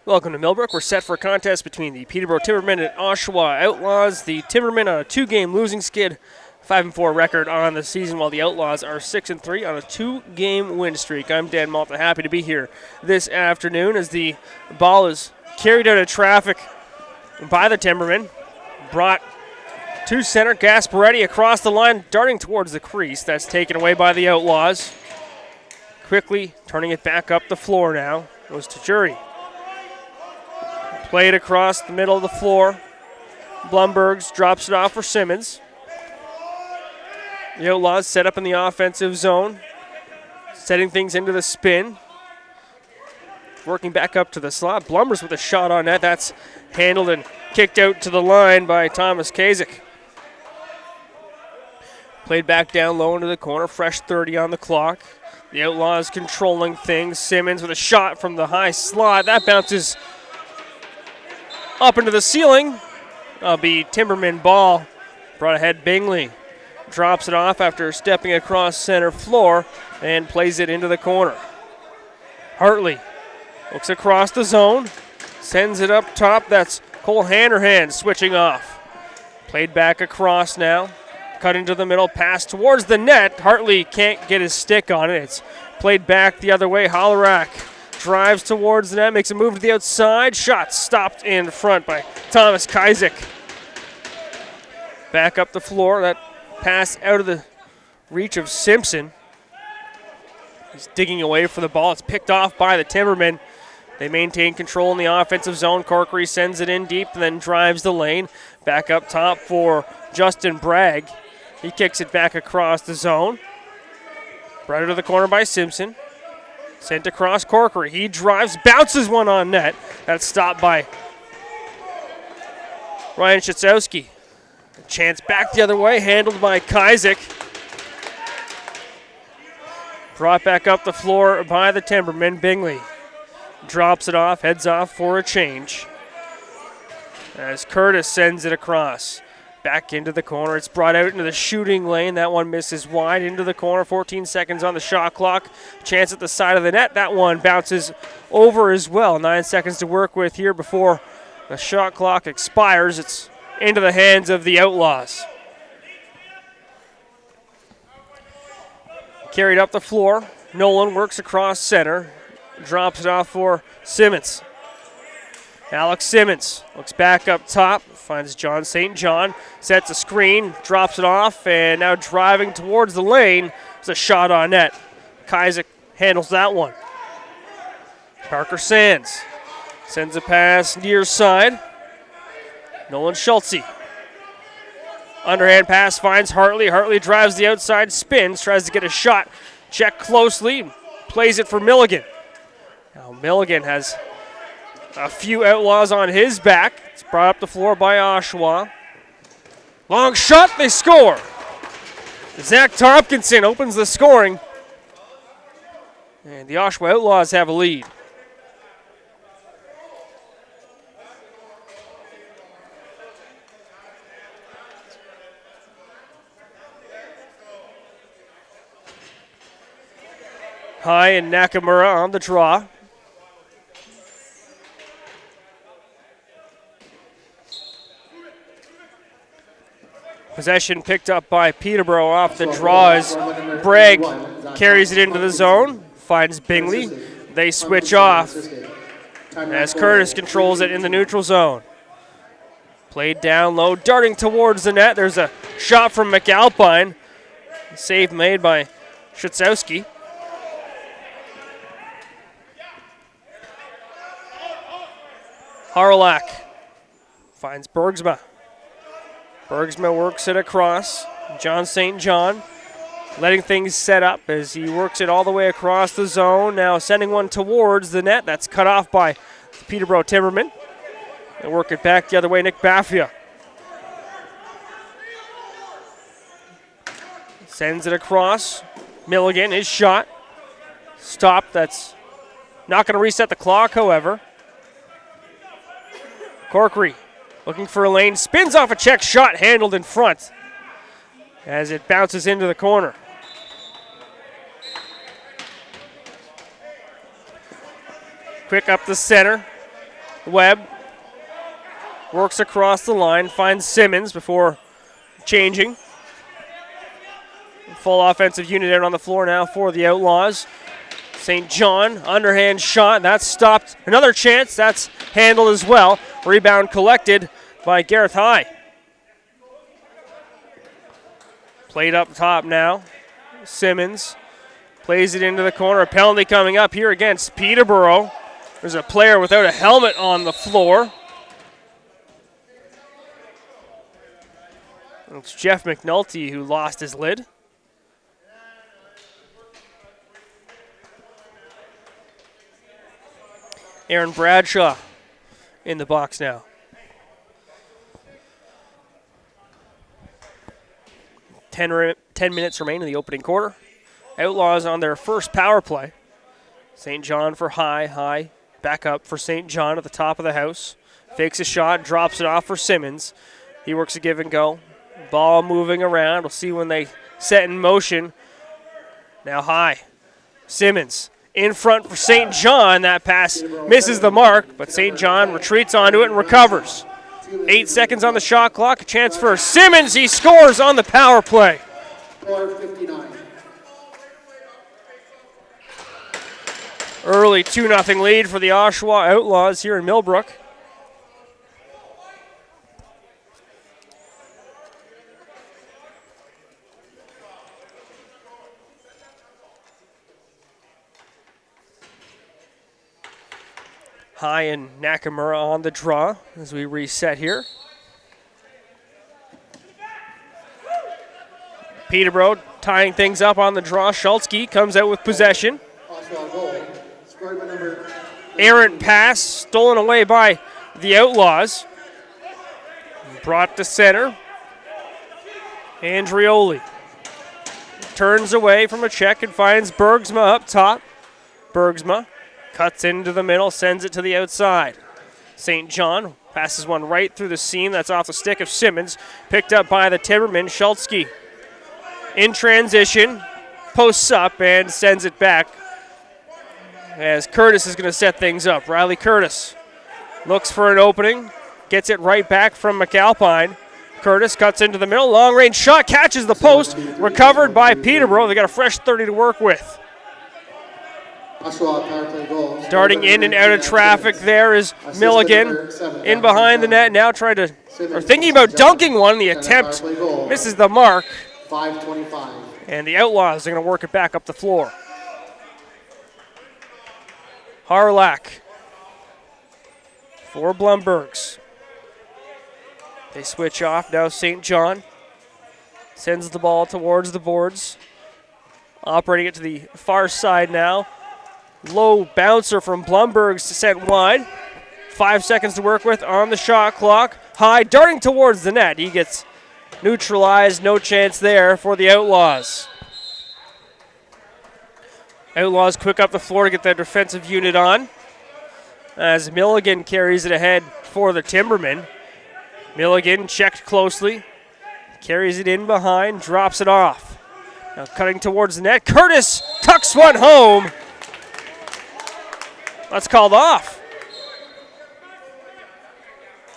Welcome to Millbrook. We're set for a contest between the Peterborough Timbermen and Oshawa Outlaws. The Timbermen on a 2-game losing skid, 5-4 record on the season, while the Outlaws are 6-3 on a 2-game win streak. I'm Dan Malta, happy to be here this afternoon as the ball is carried out of traffic by the Timbermen. Brought to center, Gasparetti across the line, darting towards the crease. That's taken away by the Outlaws. Quickly turning it back up the floor now. Goes to Jury. Played across the middle of the floor. Blumbergs drops it off for Simmons. The Outlaws set up in the offensive zone, setting things into the spin. Working back up to the slot. Blumbergs with a shot on net. That's handled and kicked out to the line by Thomas Kazik. Played back down low into the corner. Fresh 30 on the clock. The Outlaws controlling things. Simmons with a shot from the high slot. That bounces up into the ceiling. That'll be Timberman ball. Brought ahead Bingley. Drops it off after stepping across center floor and plays it into the corner. Hartley looks across the zone. Sends it up top. That's Cole Hanrahan switching off. Played back across now. Cut into the middle. Pass towards the net. Hartley can't get his stick on it. It's played back the other way. Hollerack drives towards the net, makes a move to the outside. Shot stopped in front by Thomas Kazik. Back up the floor. That pass out of the reach of Simpson. He's digging away for the ball. It's picked off by the Timbermen. They maintain control in the offensive zone. Corkery sends it in deep and then drives the lane. Back up top for Justin Bragg. He kicks it back across the zone. Brought it to the corner by Simpson. Sent across Corkery. He drives, bounces one on net. That's stopped by Ryan Schitzowski. A chance back the other way, handled by Kazik. Brought back up the floor by the Timbermen. Bingley drops it off, heads off for a change. As Curtis sends it across. Back into the corner. It's brought out into the shooting lane. That one misses wide into the corner. 14 seconds on the shot clock. Chance at the side of the net. That one bounces over as well. 9 seconds to work with here before the shot clock expires. It's into the hands of the Outlaws. Carried up the floor. Nolan works across center. Drops it off for Simmons. Alex Simmons looks back up top, finds John St. John, sets a screen, drops it off, and now driving towards the lane. It's a shot on net. Kazik handles that one. Parker Sands sends a pass near side. Nolan Schultze. Underhand pass finds Hartley. Hartley drives the outside, spins, tries to get a shot. Check closely, plays it for Milligan. Now Milligan has a few Outlaws on his back. It's brought up the floor by Oshawa. Long shot, they score. Zach Tompkinson opens the scoring. And the Oshawa Outlaws have a lead. High and Nakamura on the draw. Possession picked up by Peterborough off the draw as Bragg carries it into the zone, finds Bingley. They switch off as Curtis controls it in the neutral zone. Played down low, darting towards the net. There's a shot from McAlpine. Save made by Schitzowski. Harlack finds Bergsma. Bergsma works it across. John St. John letting things set up as he works it all the way across the zone. Now sending one towards the net. That's cut off by the Peterborough Timbermen. They work it back the other way. Nick Baffia sends it across. Milligan, his shot. Stopped. That's not going to reset the clock, however. Corkery looking for a lane, spins off a check shot, handled in front as it bounces into the corner. Quick up the center. Webb works across the line, finds Simmons before changing. Full offensive unit out on the floor now for the Outlaws. St. John, underhand shot, that's stopped. Another chance, that's handled as well. Rebound collected by Gareth High. Played up top now. Simmons plays it into the corner. A penalty coming up here against Peterborough. There's a player without a helmet on the floor. It's Jeff McNulty who lost his lid. Aaron Bradshaw in the box now. 10 minutes remain in the opening quarter. Outlaws on their first power play. St. John for High. Back up for St. John at the top of the house. Fakes a shot, drops it off for Simmons. He works a give and go. Ball moving around. We'll see when they set in motion. Now High. Simmons in front for St. John. That pass misses the mark, but St. John retreats onto it and recovers. 8 seconds on the shot clock. A chance for Simmons. He scores on the power play. Early 2-0 lead for the Oshawa Outlaws here in Millbrook. High and Nakamura on the draw as we reset here. Peterborough tying things up on the draw. Schultzke comes out with possession. Errant pass stolen away by the Outlaws. Brought to center. Andrioli turns away from a check and finds Bergsma up top. Bergsma cuts into the middle, sends it to the outside. St. John passes one right through the seam. That's off the stick of Simmons. Picked up by the Timbermen. Schultzke in transition, posts up and sends it back as Curtis is going to set things up. Riley Curtis looks for an opening, gets it right back from McAlpine. Curtis cuts into the middle, long-range shot, catches the post, recovered by Peterborough. They got a fresh 30 to work with. Darting in and out of traffic there is Milligan in behind the net, now thinking about dunking one. The attempt misses the mark. 5:25. And the Outlaws are going to work it back up the floor. Harlack for Blumbergs. They switch off. Now St. John sends the ball towards the boards. Operating it to the far side now. Low bouncer from Blumbergs sent wide. 5 seconds to work with on the shot clock. High darting towards the net. He gets neutralized. No chance there for the Outlaws. Outlaws quick up the floor to get their defensive unit on as Milligan carries it ahead for the Timbermen. Milligan checked closely, carries it in behind, drops it off. Now cutting towards the net. Curtis tucks one home. That's called off.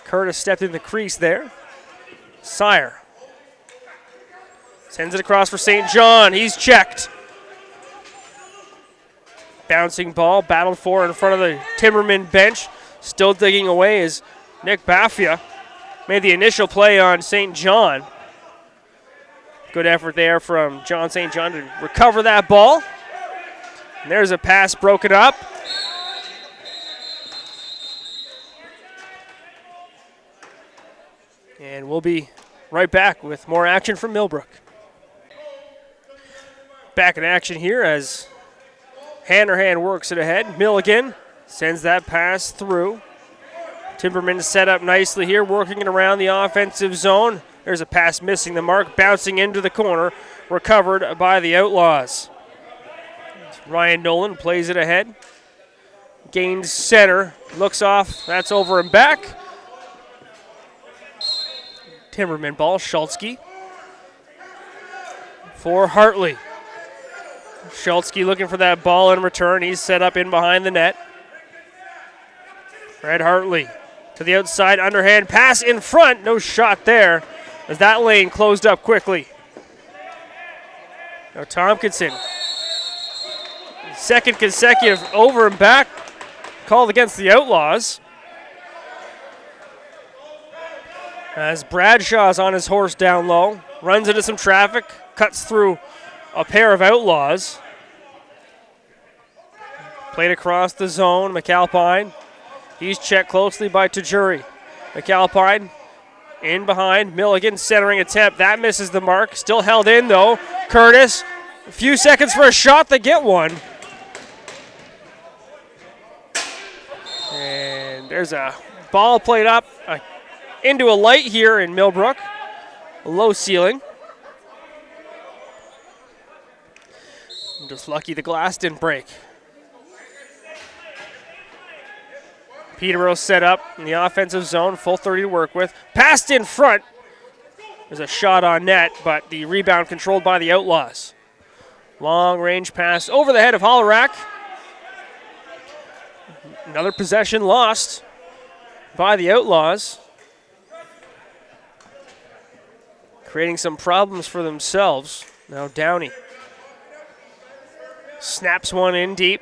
Curtis stepped in the crease there. Sire sends it across for St. John. He's checked. Bouncing ball, battled for in front of the Timberman bench. Still digging away is Nick Baffia. Made the initial play on St. John. Good effort there from John St. John to recover that ball. And there's a pass broken up. And we'll be right back with more action from Millbrook. Back in action here as Hanrahan works it ahead. Milligan sends that pass through. Timberman set up nicely here, working it around the offensive zone. There's a pass missing the mark, bouncing into the corner, recovered by the Outlaws. Ryan Nolan plays it ahead. Gains center, looks off, that's over and back. Timberman ball, Schultzke for Hartley. Schultzke looking for that ball in return. He's set up in behind the net. Fred Hartley to the outside, underhand pass in front. No shot there as that lane closed up quickly. Now Tompkinson. Second consecutive over and back called against the Outlaws. As Bradshaw's on his horse down low, runs into some traffic, cuts through a pair of Outlaws. Played across the zone, McAlpine. He's checked closely by Tajuri. McAlpine in behind, Milligan centering attempt. That misses the mark. Still held in though. Curtis, a few seconds for a shot, they get one. And there's a ball played up into a light here in Millbrook. A low ceiling. I'm just lucky the glass didn't break. Peterborough set up in the offensive zone, full 30 to work with. Passed in front. There's a shot on net, but the rebound controlled by the Outlaws. Long range pass over the head of Hollerack. Another possession lost by the Outlaws. Creating some problems for themselves. Now Downey snaps one in deep.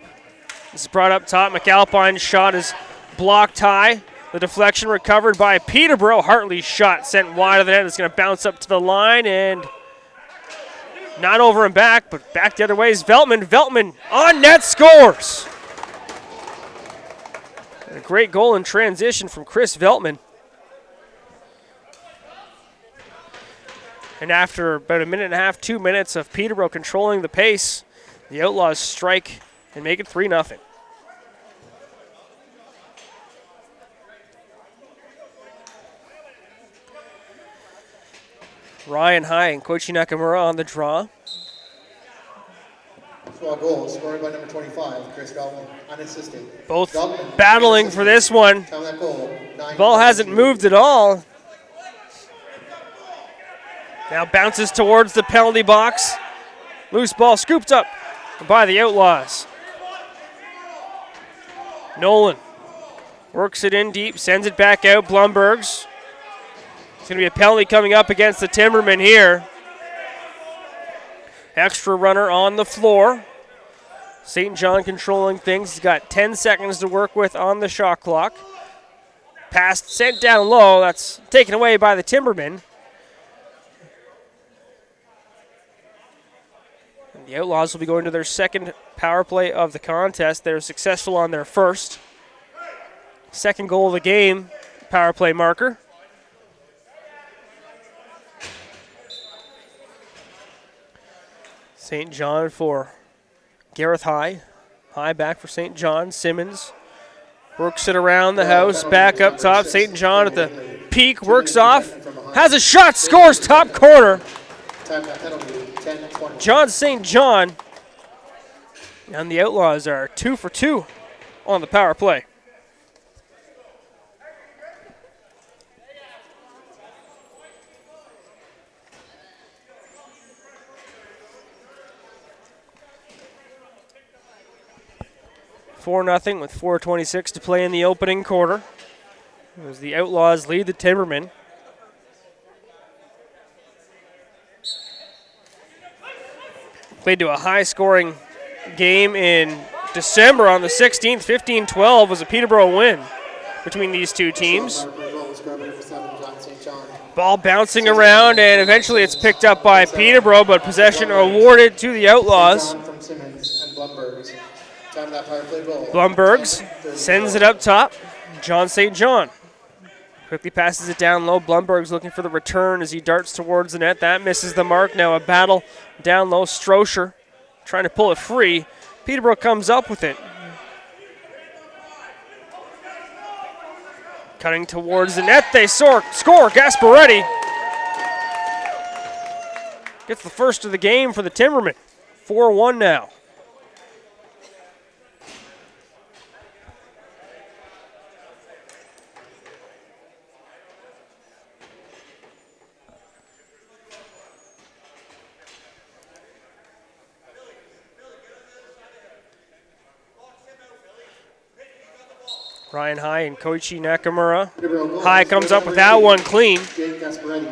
This is brought up top. McAlpine's shot is blocked high. The deflection recovered by Peterborough. Hartley's shot sent wide of the net. It's going to bounce up to the line and not over and back, but back the other way is Veltman. Veltman on net scores. And a great goal in transition from Chris Veltman. And after about a minute and a half, 2 minutes of Peterborough controlling the pace, the Outlaws strike and make it 3-0. Ryan High and Koichi Nakamura on the draw. Goal scored by number 25, Chris Veltman, unassisted. Both battling for this one. Ball hasn't moved at all. Now bounces towards the penalty box. Loose ball scooped up by the Outlaws. Nolan works it in deep, sends it back out. Blumbergs. It's going to be a penalty coming up against the Timbermen here. Extra runner on the floor. St. John controlling things. He's got 10 seconds to work with on the shot clock. Pass sent down low. That's taken away by the Timbermen. And the Outlaws will be going to their second power play of the contest. They're successful on their first. Second goal of the game, power play marker. St. John for Gareth High. High back for St. John. Simmons works it around the house. Back up top. St. John at the peak. Works off. Has a shot. Scores top corner. John St. John. And the Outlaws are 2 for 2 on the power play. Four 0 with 4:26 to play in the opening quarter. As the Outlaws lead the Timbermen. Played to a high-scoring game in December on the 16th. 15-12 was a Peterborough win between these two teams. Ball bouncing around, and eventually it's picked up by Peterborough, but possession awarded to the Outlaws. Blumbergs sends it up top. John St. John quickly passes it down low. Blumberg's looking for the return as he darts towards the net. That misses the mark. Now a battle down low. Stroesher trying to pull it free. Peterborough comes up with it. Cutting towards the net. They score. Gasparetti gets the first of the game for the Timbermen. 4-1 now. Ryan High and Koichi Nakamura. Peterborough goal, High comes up with number that 8, one clean. Jake Gasparetti.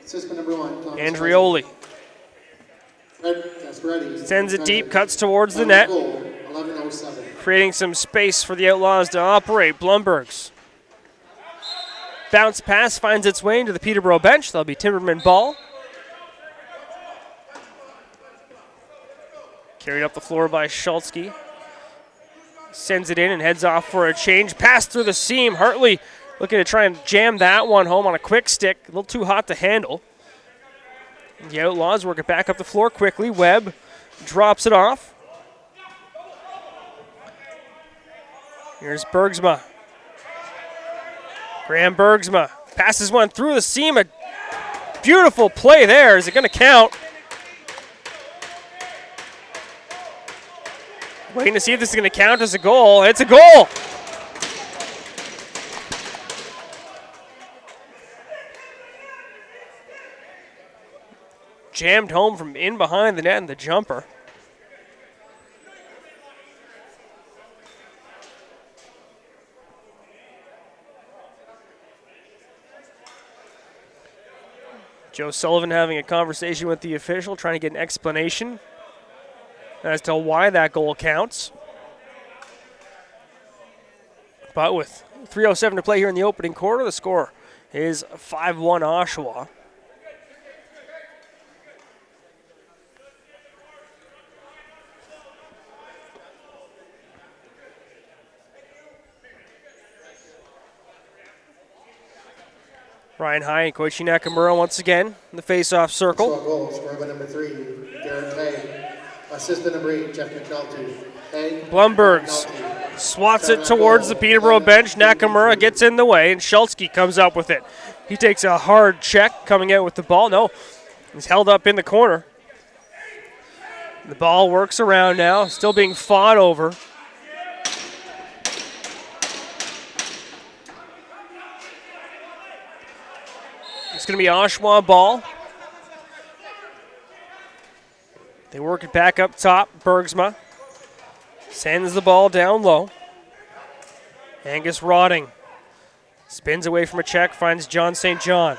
Assistant number 1, Thomas Andrioli Red Gasparetti. sends it deep, cuts towards the net, Goal, 11:07. creating some space for the Outlaws to operate. Blumberg's bounce pass finds its way into the Peterborough bench. That'll be Timbermen ball. Carried up the floor by Schultzke. Sends it in and heads off for a change. Pass through the seam. Hartley looking to try and jam that one home on a quick stick. A little too hot to handle. The Outlaws work it back up the floor quickly. Webb drops it off. Here's Bergsma. Graham Bergsma passes one through the seam. A beautiful play there. Is it going to count? Waiting to see if this is going to count as a goal. It's a goal. Jammed home from in behind the net and the jumper. Joe Sullivan having a conversation with the official, trying to get an explanation as to why that goal counts. But with 3:07 to play here in the opening quarter, the score is 5-1 Oshawa. Ryan High and Koichi Nakamura once again in the face-off circle. Goal, scored by number 3, Garrett Hay. Assistant number 8, Jeff McNulty. Hay. Blumbergs swats it towards the Peterborough bench. Nakamura gets in the way, and Schultzke comes up with it. He takes a hard check coming out with the ball. No, he's held up in the corner. The ball works around now, still being fought over. It's going to be Oshawa ball. They work it back up top. Bergsma sends the ball down low. Angus Rodding spins away from a check, finds John St. John.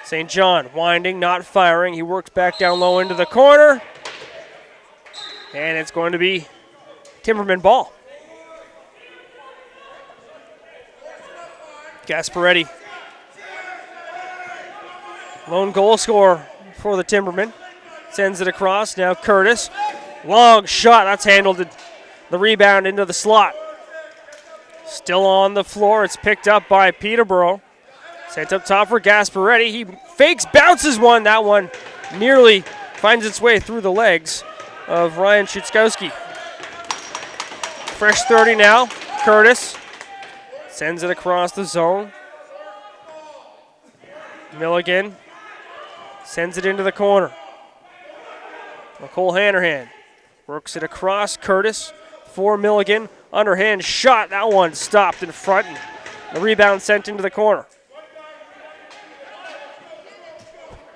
St. John winding, not firing. He works back down low into the corner. And it's going to be Timbermen ball. Gasparetti, lone goal scorer for the Timbermen. Sends it across. Now Curtis. Long shot. That's handled the rebound into the slot. Still on the floor. It's picked up by Peterborough. Sent up top for Gasparetti. He fakes, bounces one. That one nearly finds its way through the legs of Ryan Schutzkowski. Fresh 30 now. Curtis sends it across the zone. Milligan sends it into the corner. Nicole Hannerhan works it across. Curtis for Milligan. Underhand shot. That one stopped in front. And the rebound sent into the corner.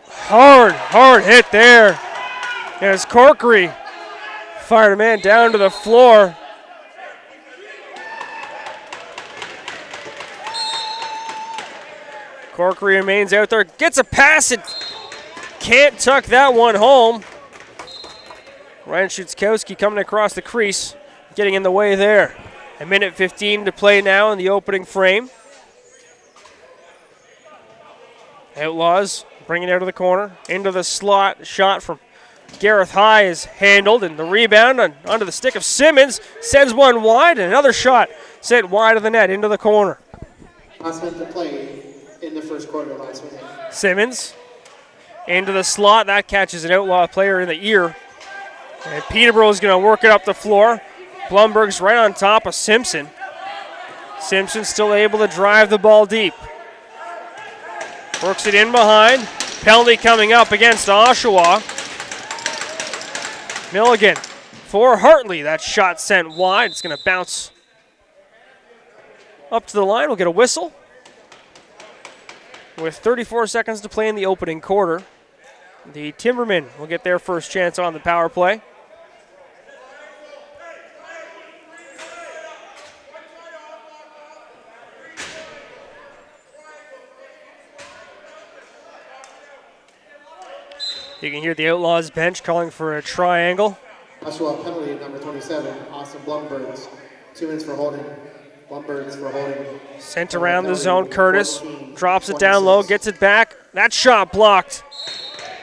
Hard hit there. As Corkery fired a man down to the floor. Corkery remains out there. Gets a pass and can't tuck that one home. Ryan Schutzkowski coming across the crease, getting in the way there. 1:15 to play now in the opening frame. Outlaws bringing it out of the corner, into the slot. Shot from Gareth High is handled, and the rebound onto the stick of Simmons. Sends one wide, and another shot sent wide of the net into the corner. Last minute to play in the first quarter, last minute. Simmons into the slot. That catches an Outlaw player in the ear. And Peterborough is going to work it up the floor. Blumberg's right on top of Simpson. Simpson still able to drive the ball deep. Works it in behind. Penalty coming up against Oshawa. Milligan for Hartley. That shot sent wide. It's going to bounce up to the line. We'll get a whistle. With 34 seconds to play in the opening quarter, the Timbermen will get their first chance on the power play. You can hear the Outlaws bench calling for a triangle. Oshawa penalty number 27, Austin Blumbergs. 2 minutes for holding. Blumbergs for holding. Sent around the zone, Curtis drops it down low, gets it back. That shot blocked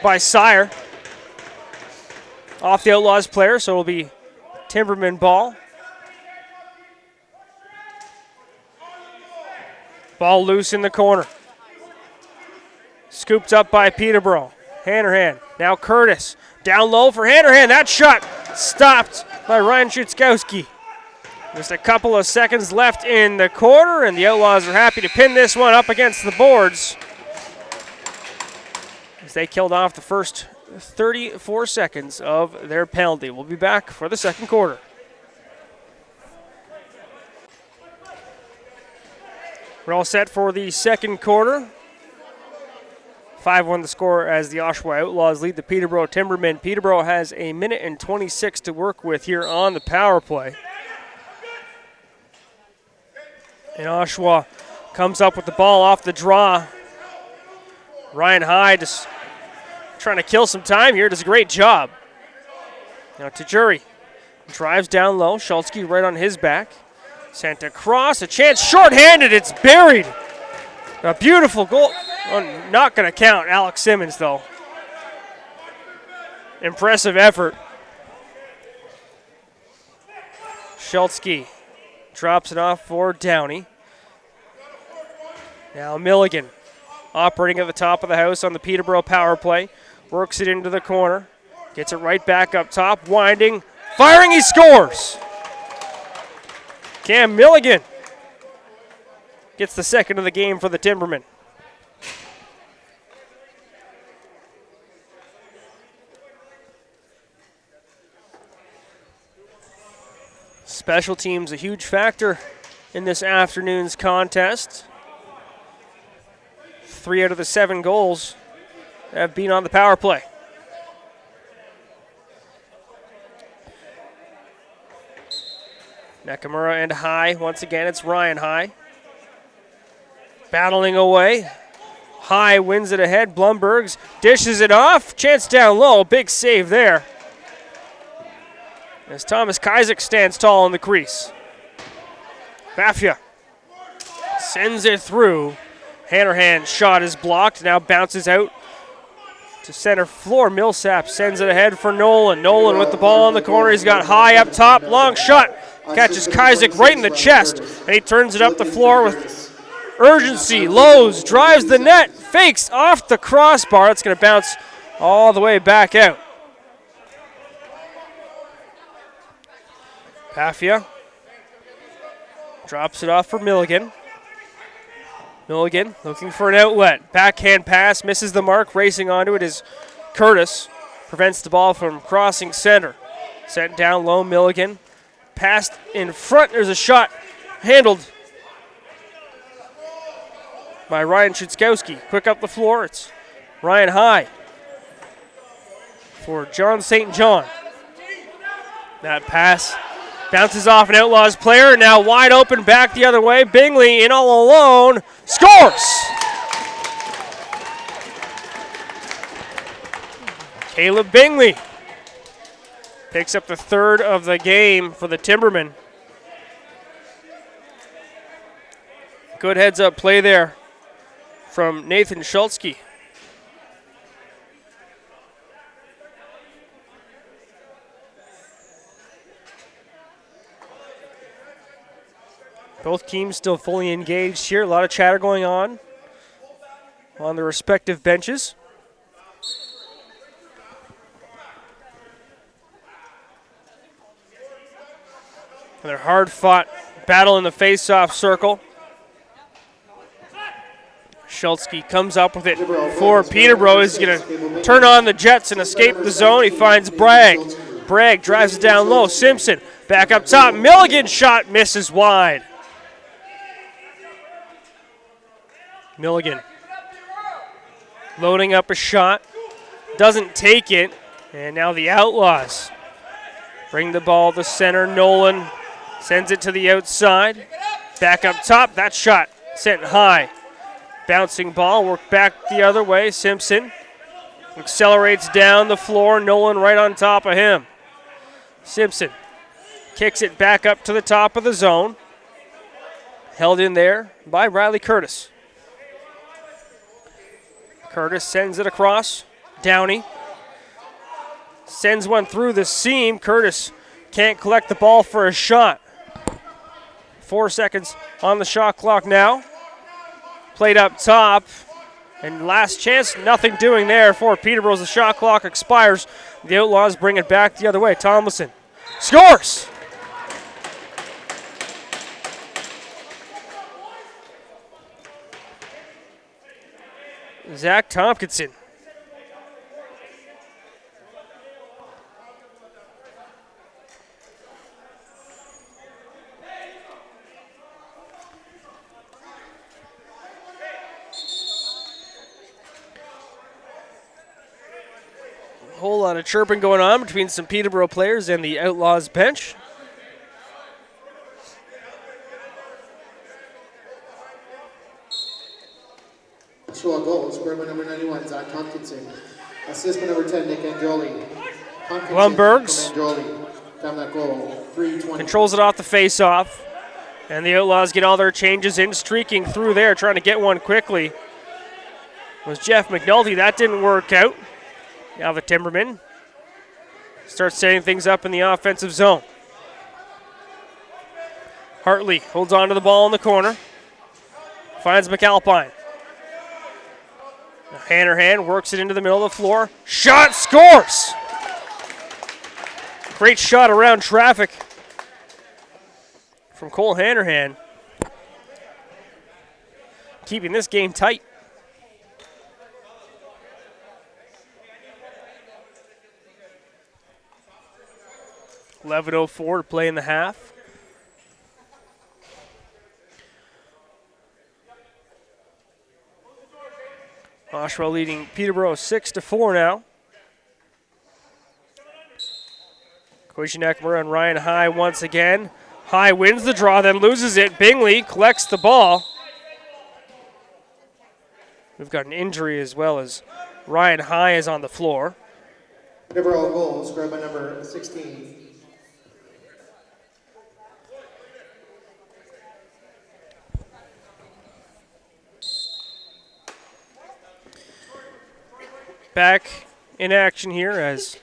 by Sire. Off the Outlaws player, so it'll be Timbermen ball. Ball loose in the corner. Scooped up by Peterborough. Hanrahan, now Curtis. Down low for Hanrahan. That shot stopped by Ryan Schutzkowski. Just a couple of seconds left in the quarter, and the Outlaws are happy to pin this one up against the boards as they killed off the first 34 seconds of their penalty. We'll be back for the second quarter. We're all set for the second quarter. 5-1 the score as the Oshawa Outlaws lead the Peterborough Timbermen. Peterborough has a minute and 26 to work with here on the power play. And Oshawa comes up with the ball off the draw. Ryan Hyde just trying to kill some time here. Does a great job. Now Tajuri drives down low. Schultzke right on his back. Sent across. A chance short-handed. It's buried. A beautiful goal. Oh, not going to count. Alex Simmons, though. Impressive effort. Schultzke drops it off for Downey. Now Milligan operating at the top of the house on the Peterborough power play. Works it into the corner. Gets it right back up top. Winding. Firing. He scores. Cam Milligan gets the second of the game for the Timbermen. Special teams a huge factor in this afternoon's contest. 3 out of the 7 goals have been on the power play. Nakamura and High. Once again, it's Ryan High. Battling away. High wins it ahead. Blumbergs dishes it off. Chance down low. Big save there. As Thomas Kaisick stands tall in the crease. Bafia sends it through. Hanrahan's shot is blocked. Now bounces out to center floor. Millsap sends it ahead for Nolan. Nolan with the ball in the corner. He's got High up top. Long shot. Catches Kaisick right in the chest. And he turns it up the floor with urgency. Lowe's drives the net. Fakes off the crossbar. It's going to bounce all the way back out. Pafia drops it off for Milligan. Milligan looking for an outlet. Backhand pass, misses the mark. Racing onto it is Curtis. Prevents the ball from crossing center. Sent down low, Milligan. Passed in front. There's a shot handled by Ryan Schutzkowski. Quick up the floor. It's Ryan High for John St. John. That pass bounces off an Outlaws player. Now wide open back the other way. Bingley in all alone. Scores! Caleb Bingley picks up the third of the game for the Timbermen. Good heads-up play there from Nathan Schultzke. Both teams still fully engaged here. A lot of chatter going on their respective benches. Another hard-fought battle in the face-off circle. Schultzke comes up with it for Peterborough. He's going to turn on the Jets and escape the zone. He finds Bragg. Bragg drives it down low. Simpson back up top. Milligan's shot misses wide. Milligan loading up a shot. Doesn't take it. And now the Outlaws bring the ball to center. Nolan sends it to the outside. Back up top. That shot sent high. Bouncing ball. Worked back the other way. Simpson Accelerates down the floor. Nolan right on top of him. Simpson kicks it back up to the top of the zone. Held in there by Riley Curtis. Curtis sends it across. Downey sends one through the seam. Curtis can't collect the ball for a shot. 4 seconds on the shot clock now. Played up top. And last chance, nothing doing there for Peterborough as the shot clock expires. The Outlaws bring it back the other way. Tomlinson scores! Zach Tompkinson. A whole lot of chirping going on between some Peterborough players and the Outlaws bench. Oshawa goal, scored by number 91, Zach Tompkinson. Assist by number 10, Nick Angioli. Blumbergs Time that goal, 3:20. controls it off the face-off. And the Outlaws get all their changes in, streaking through there, trying to get one quickly. Was Jeff McNulty. That didn't work out. Now the Timbermen start setting things up in the offensive zone. Hartley holds on to the ball in the corner. Finds McAlpine. Hannerhan works it into the middle of the floor. Shot, scores! Great shot around traffic from Cole Hannerhan. Keeping this game tight. .11:04 to play in the half. Oshawa leading Peterborough 6-4 now. Koichi Nakamura and Ryan High once again. High wins the draw, then loses it. Bingley collects the ball. We've got an injury as well as Ryan High is on the floor. Peterborough goal, scored by number 16. Back in action here as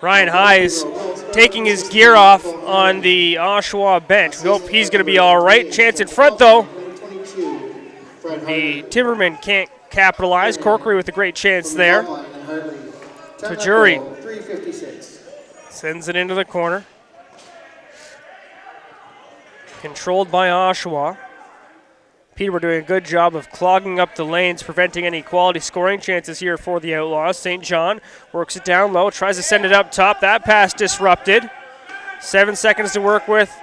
Ryan High is taking his gear off on the Oshawa bench. We hope he's going to be all right. Chance in front, though. The Timbermen can't capitalize. Corkery with a great chance there. Tajuri sends it into the corner. Controlled by Oshawa. Peterborough doing a good job of clogging up the lanes, preventing any quality scoring chances here for the Outlaws. St. John works it down low, tries to send it up top. That pass disrupted. 7 seconds to work with.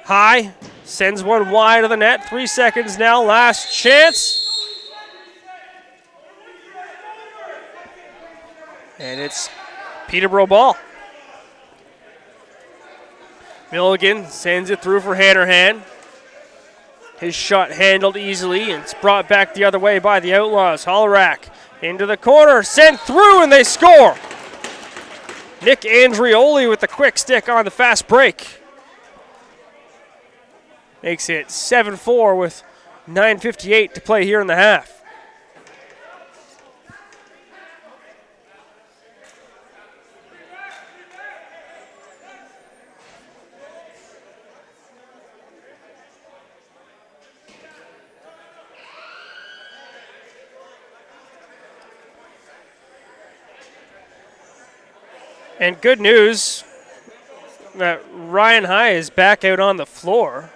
High sends one wide of the net. 3 seconds now, last chance. And it's Peterborough ball. Milligan sends it through for Hannerhan. His shot handled easily, and it's brought back the other way by the Outlaws. Hollerack into the corner, sent through, and they score. Nick Andrioli with the quick stick on the fast break. Makes it 7-4 with 9:58 to play here in the half. And good news that Ryan High is back out on the floor.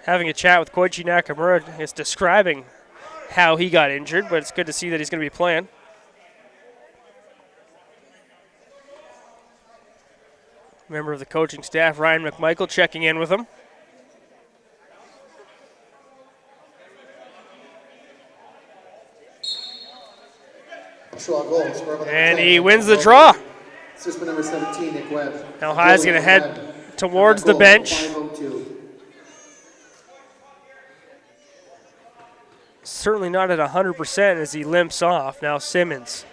Having a chat with Koichi Nakamura is describing how he got injured, but it's good to see that he's going to be playing. Member of the coaching staff, Ryan McMichael, checking in with him. And he wins the draw. Assistant number 17, Nick Webb. Now High is going to head towards the bench. certainly not at 100% as he limps off. Now Simmons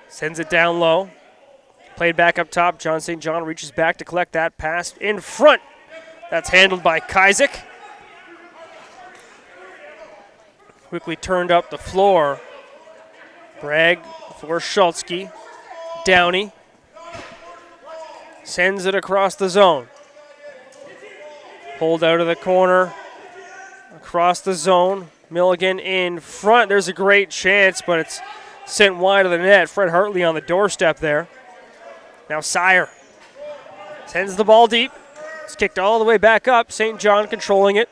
sends it down low. Played back up top. John St. John reaches back to collect that pass in front. That's handled by Kazik. Quickly turned up the floor. Bragg for Schultzke. Downey sends it across the zone. Pulled out of the corner. Across the zone. Milligan in front. There's a great chance, but it's sent wide of the net. Fred Hartley on the doorstep there. Now Sire sends the ball deep. It's kicked all the way back up. St. John controlling it.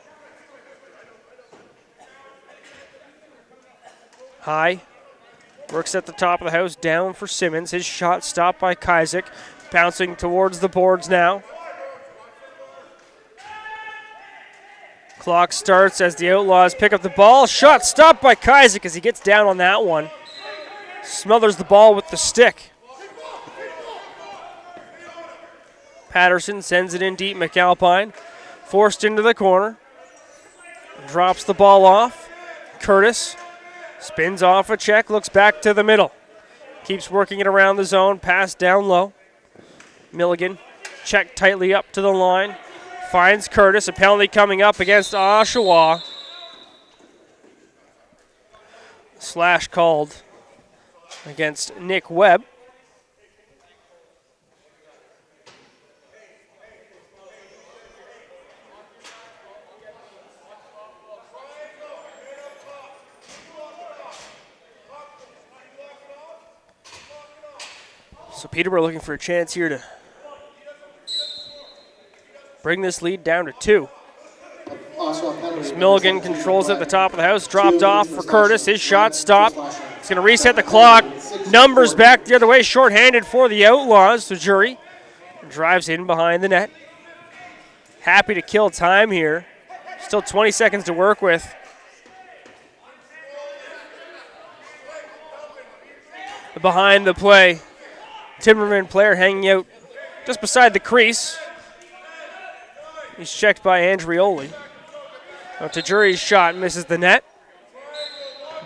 High. Works at the top of the house. Down for Simmons. His shot stopped by Kazik. Bouncing towards the boards now. Clock starts as the Outlaws pick up the ball. Shot stopped by Kazik as he gets down on that one. Smothers the ball with the stick. Patterson sends it in deep. McAlpine forced into the corner. Drops the ball off. Curtis spins off a check. Looks back to the middle. Keeps working it around the zone. Pass down low. Milligan checked tightly up to the line. Finds Curtis. A penalty coming up against Oshawa. Slash called against Nick Webb. So Peterborough looking for a chance here to bring this lead down to 2. As Milligan controls at the top of the house. Dropped off for Curtis. His shot stopped. He's going to reset the clock. Numbers back the other way. Shorthanded for the Outlaws. The jury drives in behind the net. Happy to kill time here. Still 20 seconds to work with. Behind the play. Timberman player hanging out just beside the crease. He's checked by Andrioli. Tajuri's shot misses the net.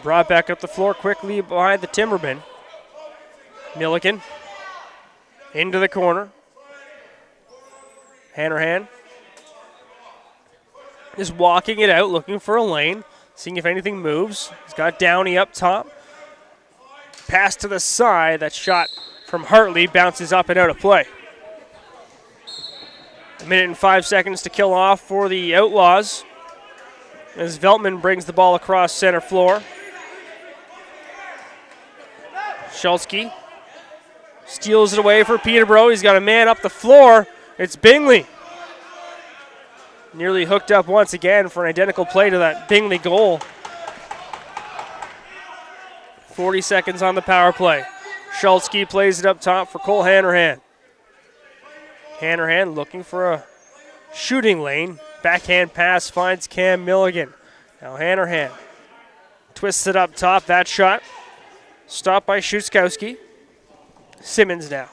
Brought back up the floor quickly behind the Timbermen. Milligan into the corner. Hanrahan is walking it out, looking for a lane, seeing if anything moves. He's got Downey up top. Pass to the side. That shot from Hartley bounces up and out of play. 1 minute and 5 seconds to kill off for the Outlaws as Veltman brings the ball across center floor. Schultzke steals it away for Peterborough. He's got a man up the floor. It's Bingley. Nearly hooked up once again for an identical play to that Bingley goal. 40 seconds on the power play. Schultzke plays it up top for Cole Hanrahan. Hanrahan looking for a shooting lane. Backhand pass finds Cam Milligan. Now Hanrahan twists it up top. That shot stopped by Szuskowski. Simmons now.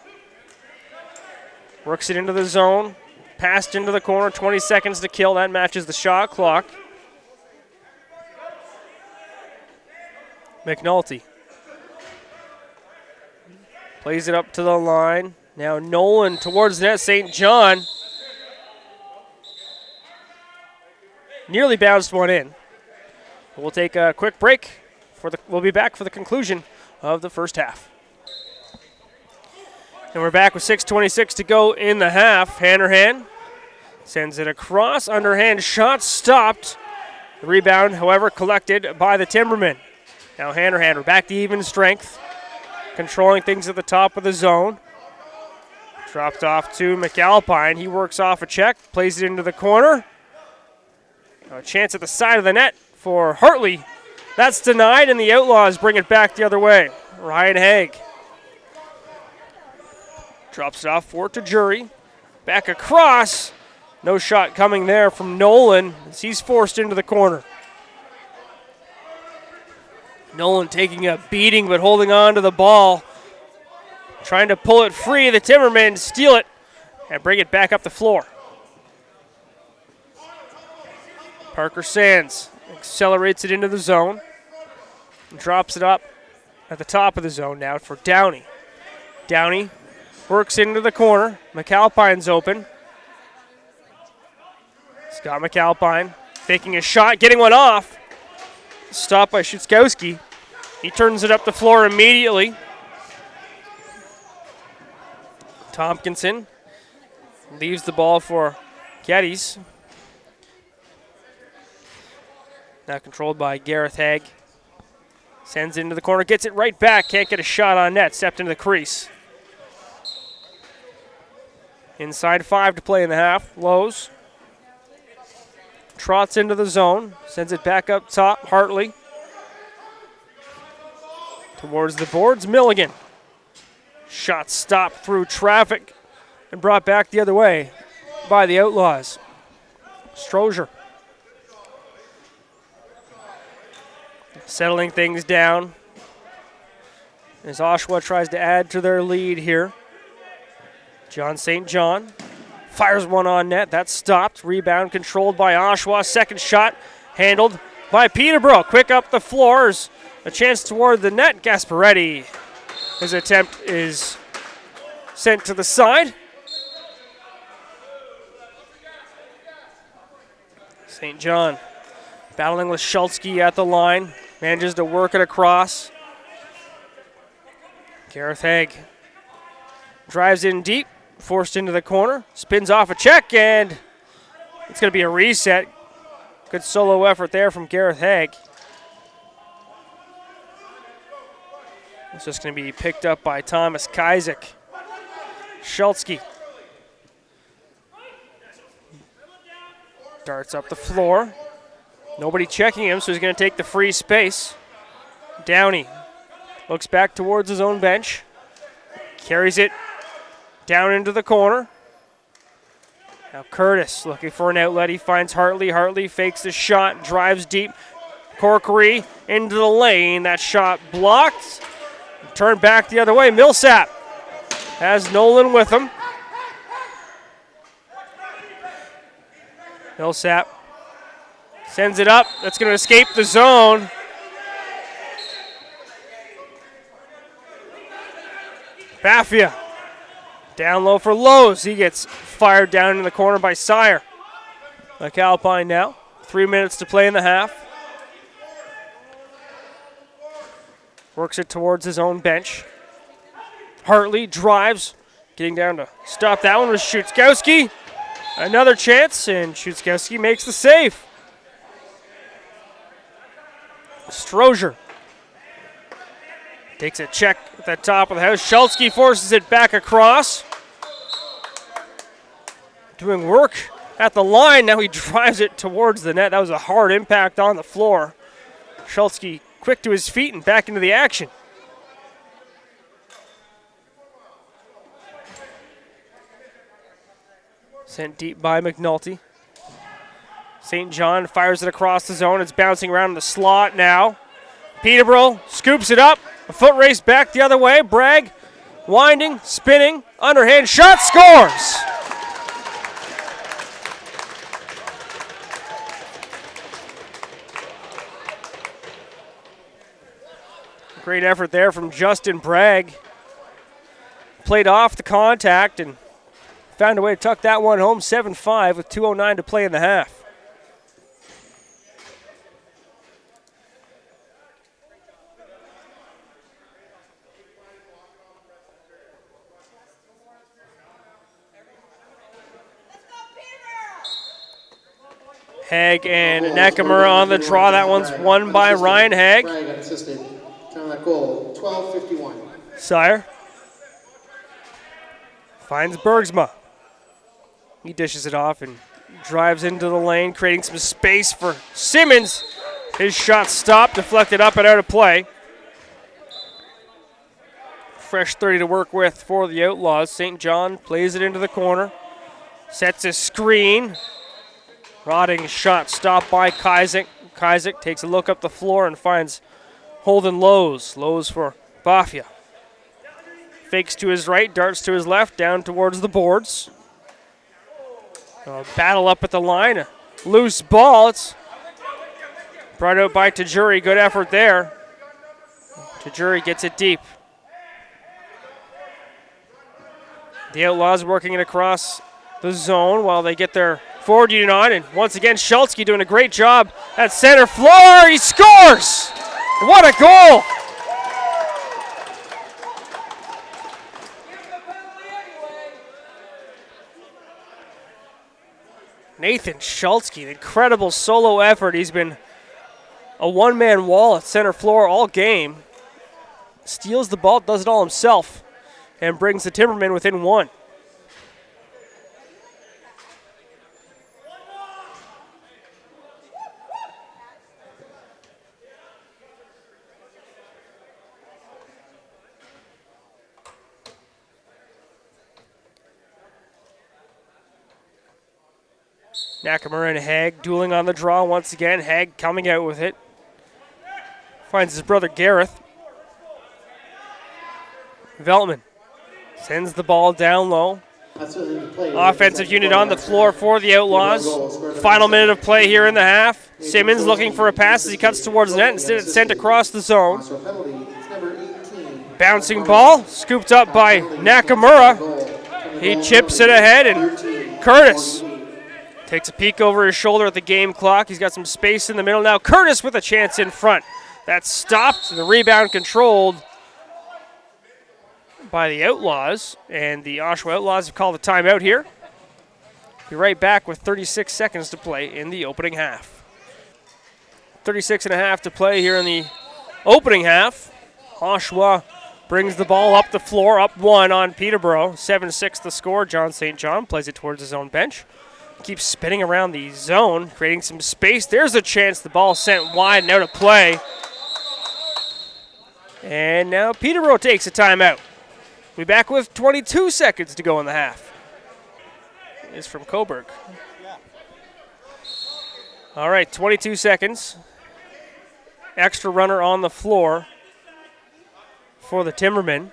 Works it into the zone. Passed into the corner. 20 seconds to kill. That matches the shot clock. McNulty plays it up to the line. Now Nolan towards net. St. John nearly bounced one in. We'll take a quick break. We'll be back for the conclusion of the first half. And we're back with 6:26 to go in the half. Hanrahan sends it across. Underhand shot stopped. The rebound, however, collected by the Timbermen. Now Hanrahan, we're back to even strength. Controlling things at the top of the zone. Dropped off to McAlpine. He works off a check, plays it into the corner. A chance at the side of the net for Hartley. That's denied, and the Outlaws bring it back the other way. Ryan Haig drops it off for Tajuri. Back across. No shot coming there from Nolan as he's forced into the corner. Nolan taking a beating but holding on to the ball. Trying to pull it free. The Timbermen steal it and bring it back up the floor. Parker Sands accelerates it into the zone. Drops it up at the top of the zone now for Downey. Downey works into the corner. McAlpine's open. Scott McAlpine faking a shot, getting one off. Stopped by Schutzkowski. He turns it up the floor immediately. Tompkinson leaves the ball for Geddes. Now controlled by Gareth Haig. Sends it into the corner, gets it right back. Can't get a shot on net. Stepped into the crease. Inside 5 to play in the half. Lowe's trots into the zone. Sends it back up top. Hartley. Towards the boards. Milligan. Shot stopped through traffic and brought back the other way by the Outlaws. Strozier. Settling things down as Oshawa tries to add to their lead here. John St. John fires one on net. That's stopped. Rebound controlled by Oshawa. Second shot handled by Peterborough. Quick up the floors. A chance toward the net. Gasparetti. His attempt is sent to the side. St. John battling with Schultzke at the line. Manages to work it across. Gareth Haig drives in deep. Forced into the corner. Spins off a check, and it's going to be a reset. Good solo effort there from Gareth Haig. It's just going to be picked up by Thomas Kazik. Schultzke darts up the floor. Nobody checking him, so he's going to take the free space. Downey looks back towards his own bench. Carries it down into the corner. Now Curtis looking for an outlet. He finds Hartley. Hartley fakes the shot, drives deep. Corkery into the lane. That shot blocked. Turned back the other way. Millsap has Nolan with him. Millsap sends it up. That's going to escape the zone. Baffia down low for Lowe's. He gets fired down in the corner by Sire. McAlpine now. 3 minutes to play in the half. Works it towards his own bench. Hartley drives. Getting down to stop that one with Schutzkowski. Another chance, and Schutzkowski makes the save. Strozier takes a check at the top of the house. Schultzke forces it back across. Doing work at the line. Now he drives it towards the net. That was a hard impact on the floor. Schultzke quick to his feet and back into the action. Sent deep by McNulty. St. John fires it across the zone. It's bouncing around in the slot now. Peterborough scoops it up. A foot race back the other way. Bragg winding, spinning, underhand shot, scores! Great effort there from Justin Bragg. Played off the contact and found a way to tuck that one home. 7-5 with 2:09 to play in the half. Haig and Nakamura on the draw. That one's won by Ryan Haig. Bragg got assisted. Count that goal, 12:51. Sire finds Bergsma. He dishes it off and drives into the lane, creating some space for Simmons. His shot stopped, deflected up and out of play. Fresh 30 to work with for the Outlaws. St. John plays it into the corner. Sets a screen. Rotting shot stopped by Kazik. Kazik takes a look up the floor and finds Holden Lowe's. Lowe's for Bafia. Fakes to his right, darts to his left, down towards the boards. Battle up at the line. A loose ball. It's brought out by Tajuri. Good effort there. Tajuri gets it deep. The Outlaws working it across the zone while they get their forward unit on. And once again, Schultzke doing a great job at center floor. He scores! What a goal! Nathan Schultzke, incredible solo effort. He's been a one-man wall at center floor all game. Steals the ball, does it all himself, and brings the Timbermen within one. Nakamura and Haig dueling on the draw once again. Haig coming out with it. Finds his brother Gareth. Veltman sends the ball down low. Offensive unit on the floor for the Outlaws. Final minute of play here in the half. Simmons looking for a pass as he cuts towards the net. Instead it's sent across the zone. Bouncing ball, scooped up by Nakamura. He chips it ahead, and Curtis takes a peek over his shoulder at the game clock. He's got some space in the middle now. Curtis with a chance in front. That's stopped, and the rebound controlled by the Outlaws. And the Oshawa Outlaws have called a timeout here. Be right back with 36 seconds to play in the opening half. 36 and a half to play here in the opening half. Oshawa brings the ball up the floor, up one on Peterborough. 7-6 the score. John St. John plays it towards his own bench. Keeps spinning around the zone, creating some space. There's a chance. The ball sent wide and out of play. And now Peterborough takes a timeout. We'll be back with 22 seconds to go in the half. It's from Coburg. All right, 22 seconds. Extra runner on the floor for the Timbermen.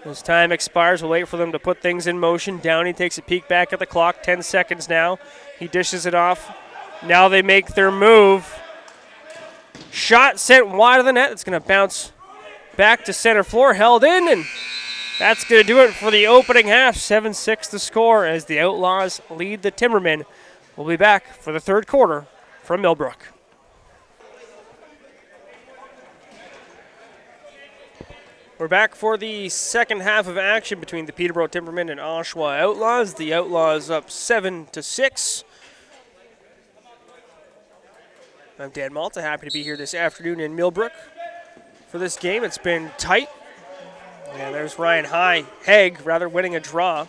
As time expires, we'll wait for them to put things in motion. Downey takes a peek back at the clock. 10 seconds now. He dishes it off. Now they make their move. Shot sent wide of the net. It's going to bounce back to center floor. Held in, and that's going to do it for the opening half. 7-6 the score as the Outlaws lead the Timbermen. We'll be back for the third quarter from Millbrook. We're back for the second half of action between the Peterborough Timbermen and Oshawa Outlaws. The Outlaws up 7-6. I'm Dan Malta, happy to be here this afternoon in Millbrook for this game. It's been tight. And there's Ryan Haig winning a draw,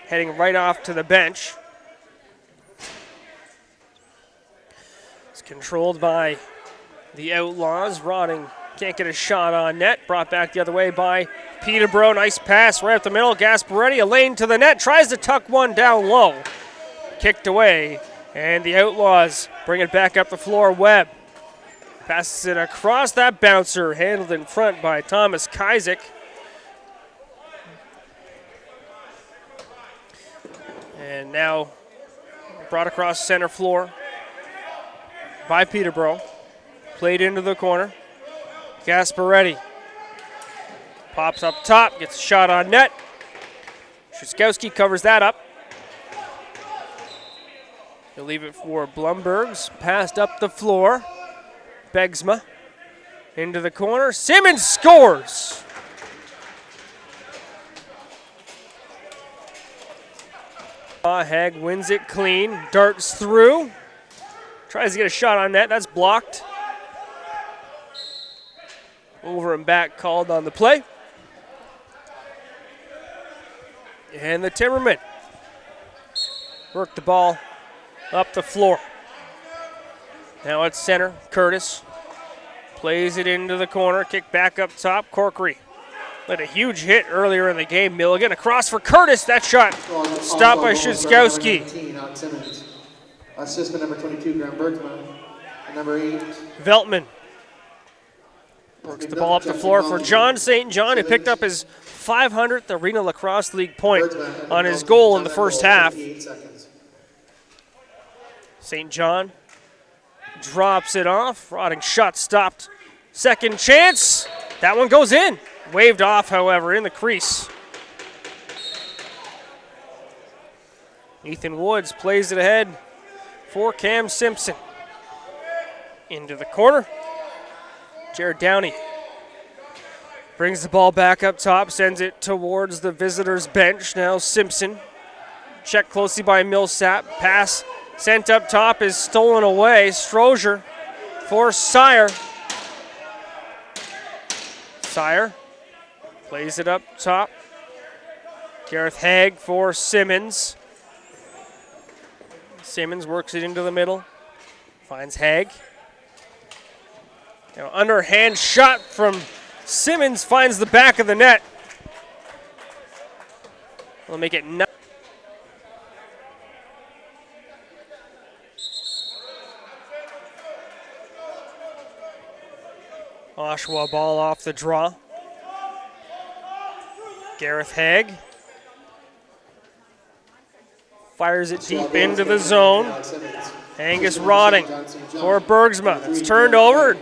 heading right off to the bench. It's controlled by the Outlaws. Roding can't get a shot on net. Brought back the other way by Peterborough. Nice pass right up the middle. Gasparetti, a lane to the net. Tries to tuck one down low. Kicked away. And the Outlaws bring it back up the floor. Webb passes it across that bouncer. Handled in front by Thomas Kazik. And now brought across center floor by Peterborough. Played into the corner. Gasparetti pops up top, gets a shot on net. Trzaskowski covers that up. He'll leave it for Blumberg's. Passed up the floor. Begsma into the corner. Simmons scores! Haig wins it clean. Darts through. Tries to get a shot on net. That's blocked. Over and back called on the play. And the Timbermen work the ball up the floor. Now it's center. Curtis plays it into the corner. Kick back up top. Corkery led a huge hit earlier in the game. Milligan across for Curtis. That shot stopped by Trzaskowski. Assistant number 22, Graham Bergman. Number 8. Veltman works the ball up the floor for John St. John, who picked up his 500th Arenalacrosseleague point on his goal in the first half. St. John drops it off. Roding shot stopped Second chance. That one goes in. Waved off, however, in the crease. Ethan Woods plays it ahead for Cam Simpson. Into the corner. Jared Downey brings the ball back up top, sends it towards the visitors' bench. Now Simpson, checked closely by Millsap. Pass sent up top is stolen away. Strozier for Sire. Sire plays it up top. Gareth Haig for Simmons. Simmons works it into the middle. Finds Haig. Now underhand shot from Simmons finds the back of the net. We'll make it 9. Oshawa ball off the draw. Gareth Haig fires it deep into the zone. Angus Rodding for Bergsma. It's turned over.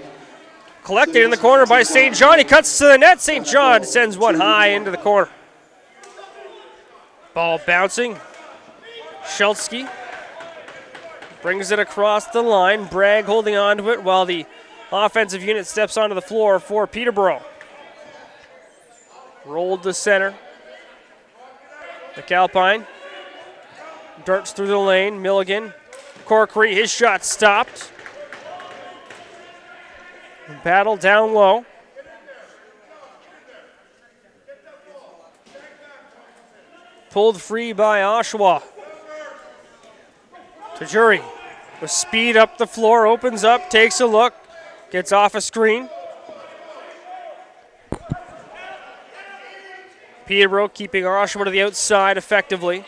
Collected in the corner by St. John. He cuts to the net. St. John sends one high into the corner. Ball bouncing. Schultzky brings it across the line. Bragg holding on to it while the offensive unit steps onto the floor for Peterborough. Rolled to center. McAlpine darts through the lane. Milligan. Corkery, his shot stopped. Battle down low. Pulled free by Oshawa. Tajuri with speed up the floor, opens up, takes a look, gets off a screen. Peterborough keeping Oshawa to the outside effectively.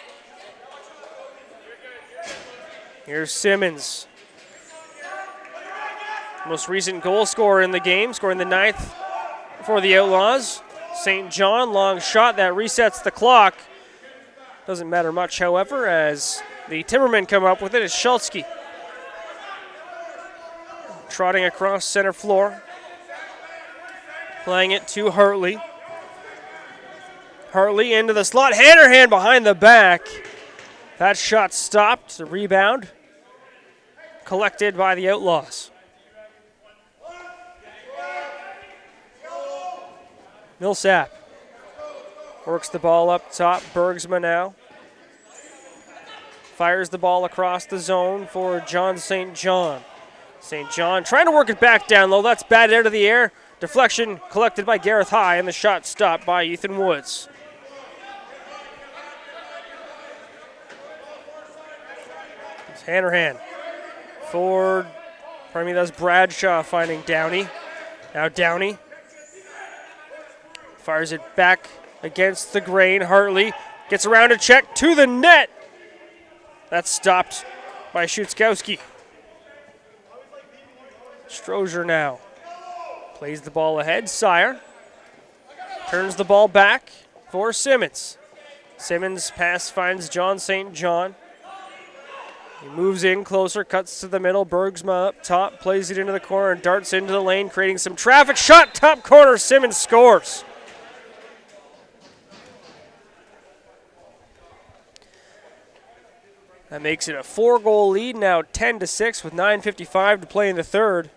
Here's Simmons. Most recent goal scorer in the game, scoring the 9th for the Outlaws. St. John, long shot that resets the clock. Doesn't matter much, however, as the Timbermen come up with it. It's Schultzky trotting across center floor. Playing it to Hartley. Hartley into the slot. Hannerhan behind the back. That shot stopped. The rebound collected by the Outlaws. Millsap works the ball up top. Bergsma now fires the ball across the zone for John St. John. St. John trying to work it back down low. That's batted out of the air. Deflection collected by Gareth High, and the shot stopped by Ethan Woods. It's Hannerhan for, pardon me, that's Bradshaw finding Downey. Now Downey fires it back against the grain. Hartley gets around a check to the net. That's stopped by Schutzkowski. Strozier now plays the ball ahead. Sire turns the ball back for Simmons. Simmons' pass finds John St. John. He moves in closer, cuts to the middle. Bergsma up top, plays it into the corner and darts into the lane, creating some traffic. Shot, top corner, Simmons scores. That makes it a 4-goal lead, now 10-6 with 9:55 to play in the third.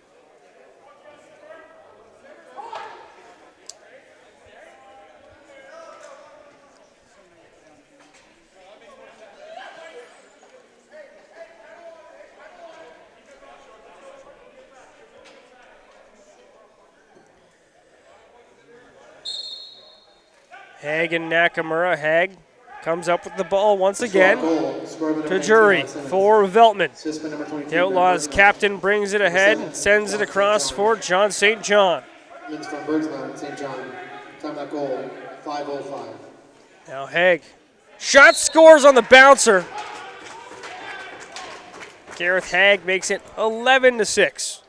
Haig and Nakamura. Haig comes up with the ball once again to Jury for Veltman. The Outlaws captain brings it ahead and sends it across for John St. John. Now Haig. Shot scores on the bouncer. Gareth Haig makes it 11-6.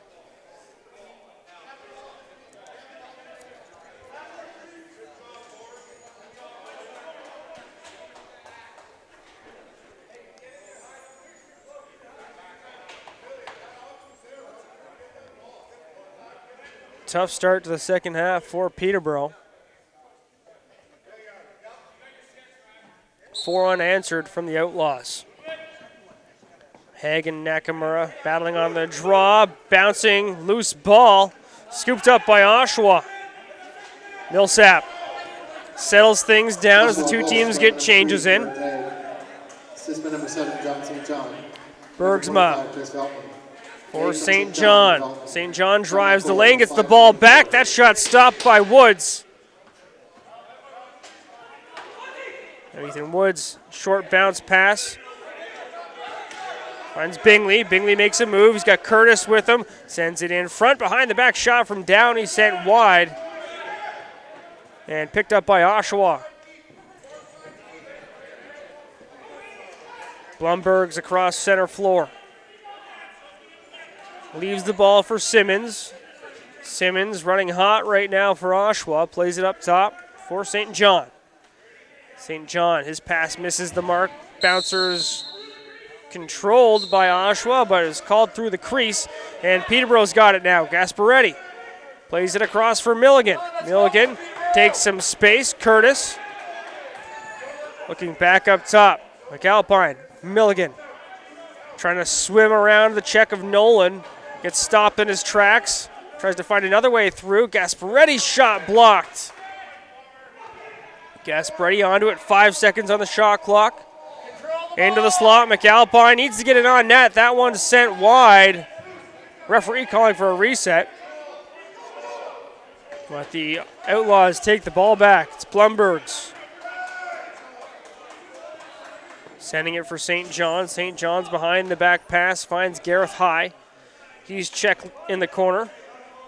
tough start to the second half for Peterborough. 4 unanswered from the Outlaws. Haig and Nakamura battling on the draw, bouncing, loose ball, scooped up by Oshawa. Millsap settles things down as the two teams get changes in. Assistant number 7, John St. John. Bergsma for St. John. St. John drives the lane, gets the ball back. That shot stopped by Woods. Ethan Woods, short bounce pass. Finds Bingley. Bingley makes a move. He's got Curtis with him. Sends it in front. Behind the back shot from Downey, sent wide. And picked up by Oshawa. Blumberg's across center floor. Leaves the ball for Simmons. Simmons running hot right now for Oshawa. Plays it up top for St. John. St. John, his pass misses the mark. Bouncers controlled by Oshawa, but is called through the crease. And Peterborough's got it now. Gasparetti plays it across for Milligan. Milligan takes some space. Curtis looking back up top. McAlpine, Milligan trying to swim around the check of Nolan. Gets stopped in his tracks. Tries to find another way through. Gasparetti's shot blocked. Gasparetti onto it. 5 seconds on the shot clock. Into the slot. McAlpine needs to get it on net. That one's sent wide. Referee calling for a reset. But the Outlaws take the ball back. It's Blumberg's. Sending it for St. John. St. John's behind the back pass. Finds Gareth High. He's checked in the corner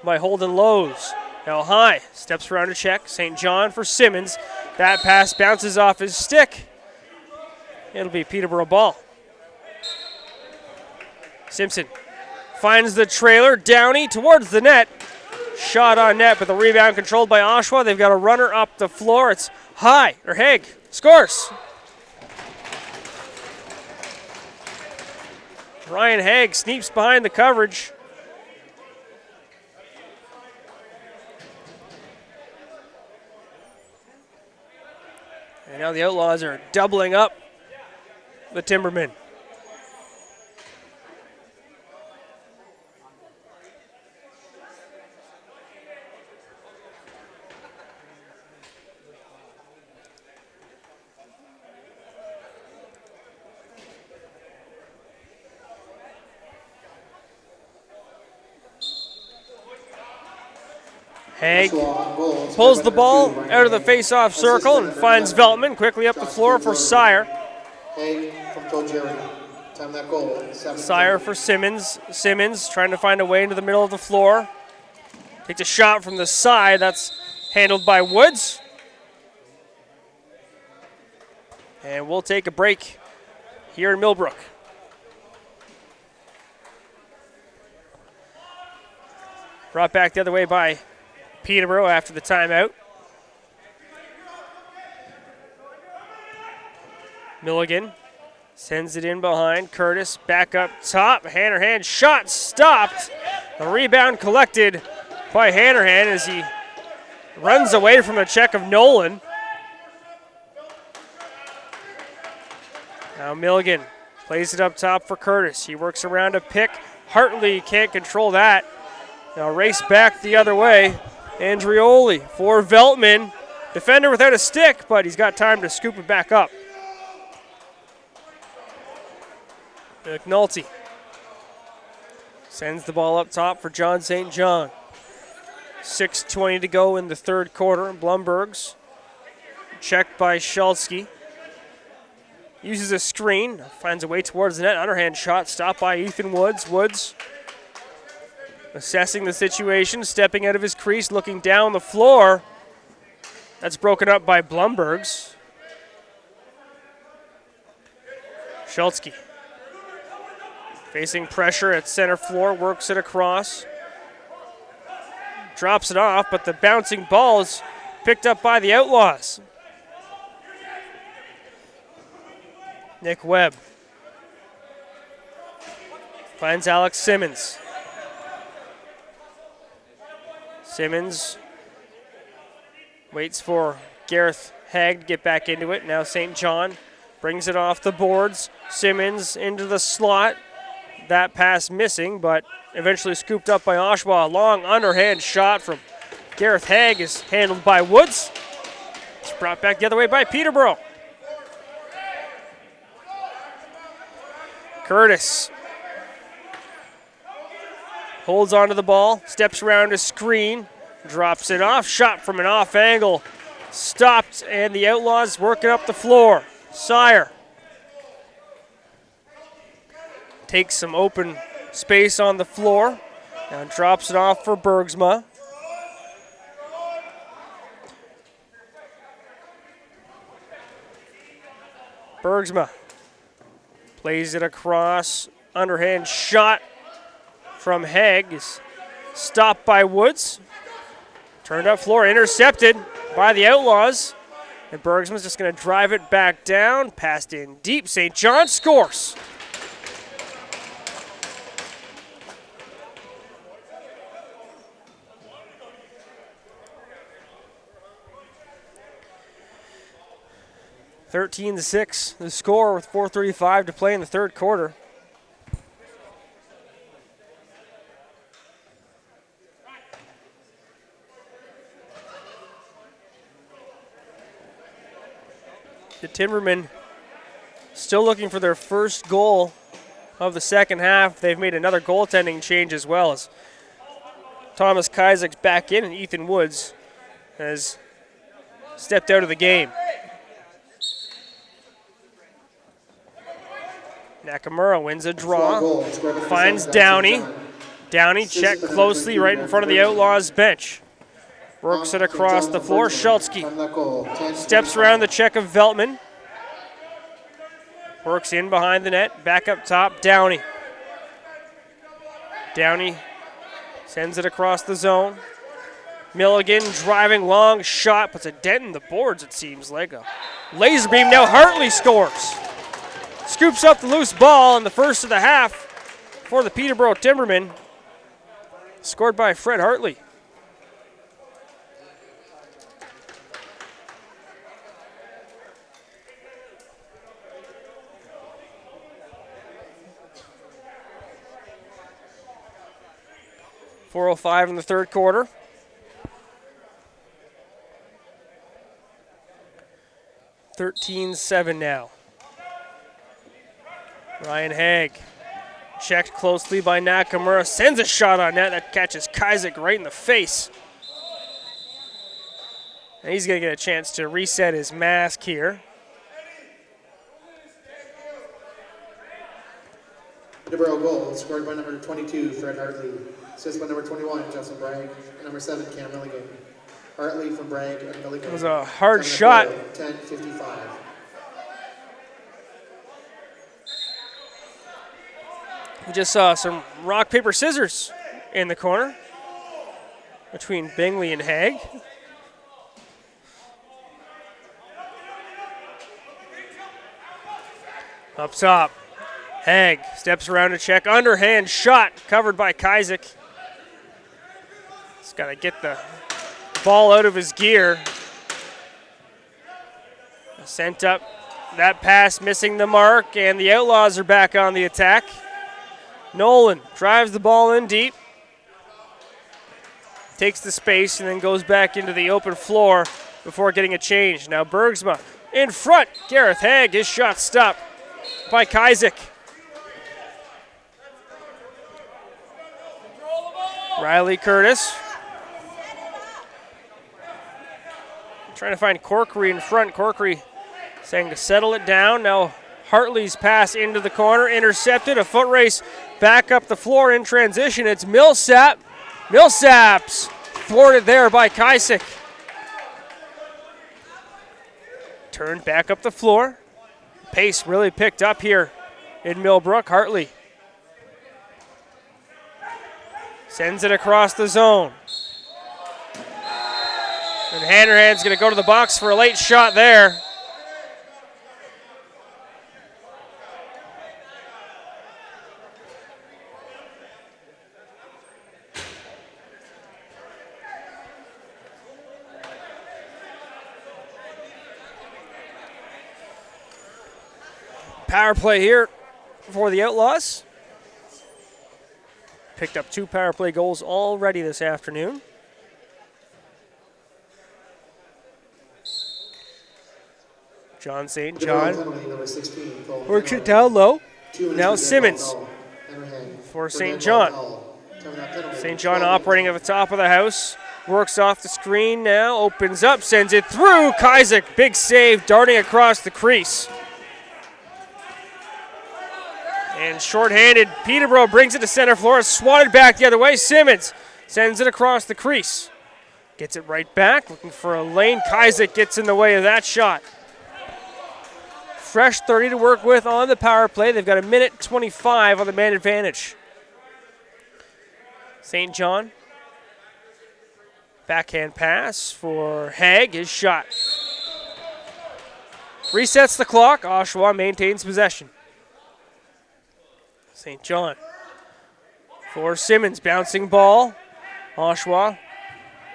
by Holden Lowe's. Now High steps around to check. St. John for Simmons. That pass bounces off his stick. It'll be Peterborough ball. Simpson finds the trailer. Downey towards the net. Shot on net, but the rebound controlled by Oshawa. They've got a runner up the floor. It's Haig scores. Ryan Haig sneaks behind the coverage. And now the Outlaws are doubling up the Timbermen. Haig pulls the ball out of the face-off circle and finds Veltman quickly up the floor for Sire. Sire for Simmons. Simmons trying to find a way into the middle of the floor. Takes a shot from the side. That's handled by Woods. And we'll take a break here in Millbrook. Brought back the other way by Peterborough after the timeout. Milligan sends it in behind. Curtis back up top. Hanrahan shot stopped. The rebound collected by Hanrahan as he runs away from the check of Nolan. Now Milligan plays it up top for Curtis. He works around a pick. Hartley can't control that. Now race back the other way. Andrioli for Veltman. Defender without a stick, but he's got time to scoop it back up. McNulty sends the ball up top for John St. John. 6:20 to go in the third quarter. Blumberg's checked by Shulsky. Uses a screen, finds a way towards the net. Underhand shot stopped by Ethan Woods. Woods assessing the situation, stepping out of his crease, looking down the floor. That's broken up by Blumberg's. Shulsky facing pressure at center floor, works it across. Drops it off, but the bouncing ball is picked up by the Outlaws. Nick Webb finds Alex Simmons. Simmons waits for Gareth Haig to get back into it. Now St. John brings it off the boards. Simmons into the slot. That pass missing, but eventually scooped up by Oshawa. A long underhand shot from Gareth Haig is handled by Woods. It's brought back the other way by Peterborough. Curtis holds onto the ball, steps around a screen, drops it off, shot from an off angle, stopped, and the Outlaws working up the floor. Sire takes some open space on the floor and drops it off for Bergsma. Bergsma plays it across, underhand shot from Haig is stopped by Woods. Turned up floor, intercepted by the Outlaws. And Bergsman's just going to drive it back down, passed in deep. St. John scores. (13-6) the score with 4:35 to play in the third quarter. The Timbermen still looking for their first goal of the second half. They've made another goaltending change as well, as Thomas Kizik's back in and Ethan Woods has stepped out of the game. Nakamura wins a draw, finds Downey. Downey checked closely right in front of the Outlaws bench. Works it across the floor. Schultzke steps around the check of Veltman. Works in behind the net. Back up top, Downey. Downey sends it across the zone. Milligan driving long shot. Puts a dent in the boards, it seems like. A laser beam. Now Hartley scores. Scoops up the loose ball in the first of the half for the Peterborough Timbermen. Scored by Fred Hartley. .405 in the third quarter. (13-7) now. Ryan Haig, checked closely by Nakamura, sends a shot on net that catches Kizik right in the face. And he's going to get a chance to reset his mask here. Peterborough goal scored by number 22, Fred Hartley. Assist by number 21, Justin Bragg. And number 7, Cam Milligan. Hartley from Bragg and Milligan. It was a hard shot. 10:55. We just saw some rock, paper, scissors in the corner between Bingley and Haig. Up top, Haig steps around to check. Underhand shot covered by Kizik. He's got to get the ball out of his gear. Sent up. That pass missing the mark, and the Outlaws are back on the attack. Nolan drives the ball in deep, takes the space, and then goes back into the open floor before getting a change. Now Bergsma in front. Gareth Haig, his shot stopped by Kizik. Riley Curtis trying to find Corkery in front. Corkery saying to settle it down. Now Hartley's pass into the corner, intercepted, a foot race back up the floor in transition. It's Millsap. Millsap's thwarted there by Kizik. Turned back up the floor. Pace really picked up here in Millbrook. Hartley sends it across the zone. And Hanrahan's going to go to the box for a late shot there. power play here for the Outlaws. Picked up 2 power play goals already this afternoon. John St. John works it down low. Now Simmons for St. John. St. John operating at the top of the house. Works off the screen now. Opens up, sends it through. Kazik, big save, darting across the crease. And shorthanded, Peterborough brings it to center floor. Swatted back the other way. Simmons sends it across the crease. Gets it right back, looking for a lane. Kazik gets in the way of that shot. Fresh 30 to work with on the power play. They've got 1:25 on the man advantage. St. John. Backhand pass for Haig. His shot. Resets the clock. Oshawa maintains possession. St. John for Simmons. Bouncing ball. Oshawa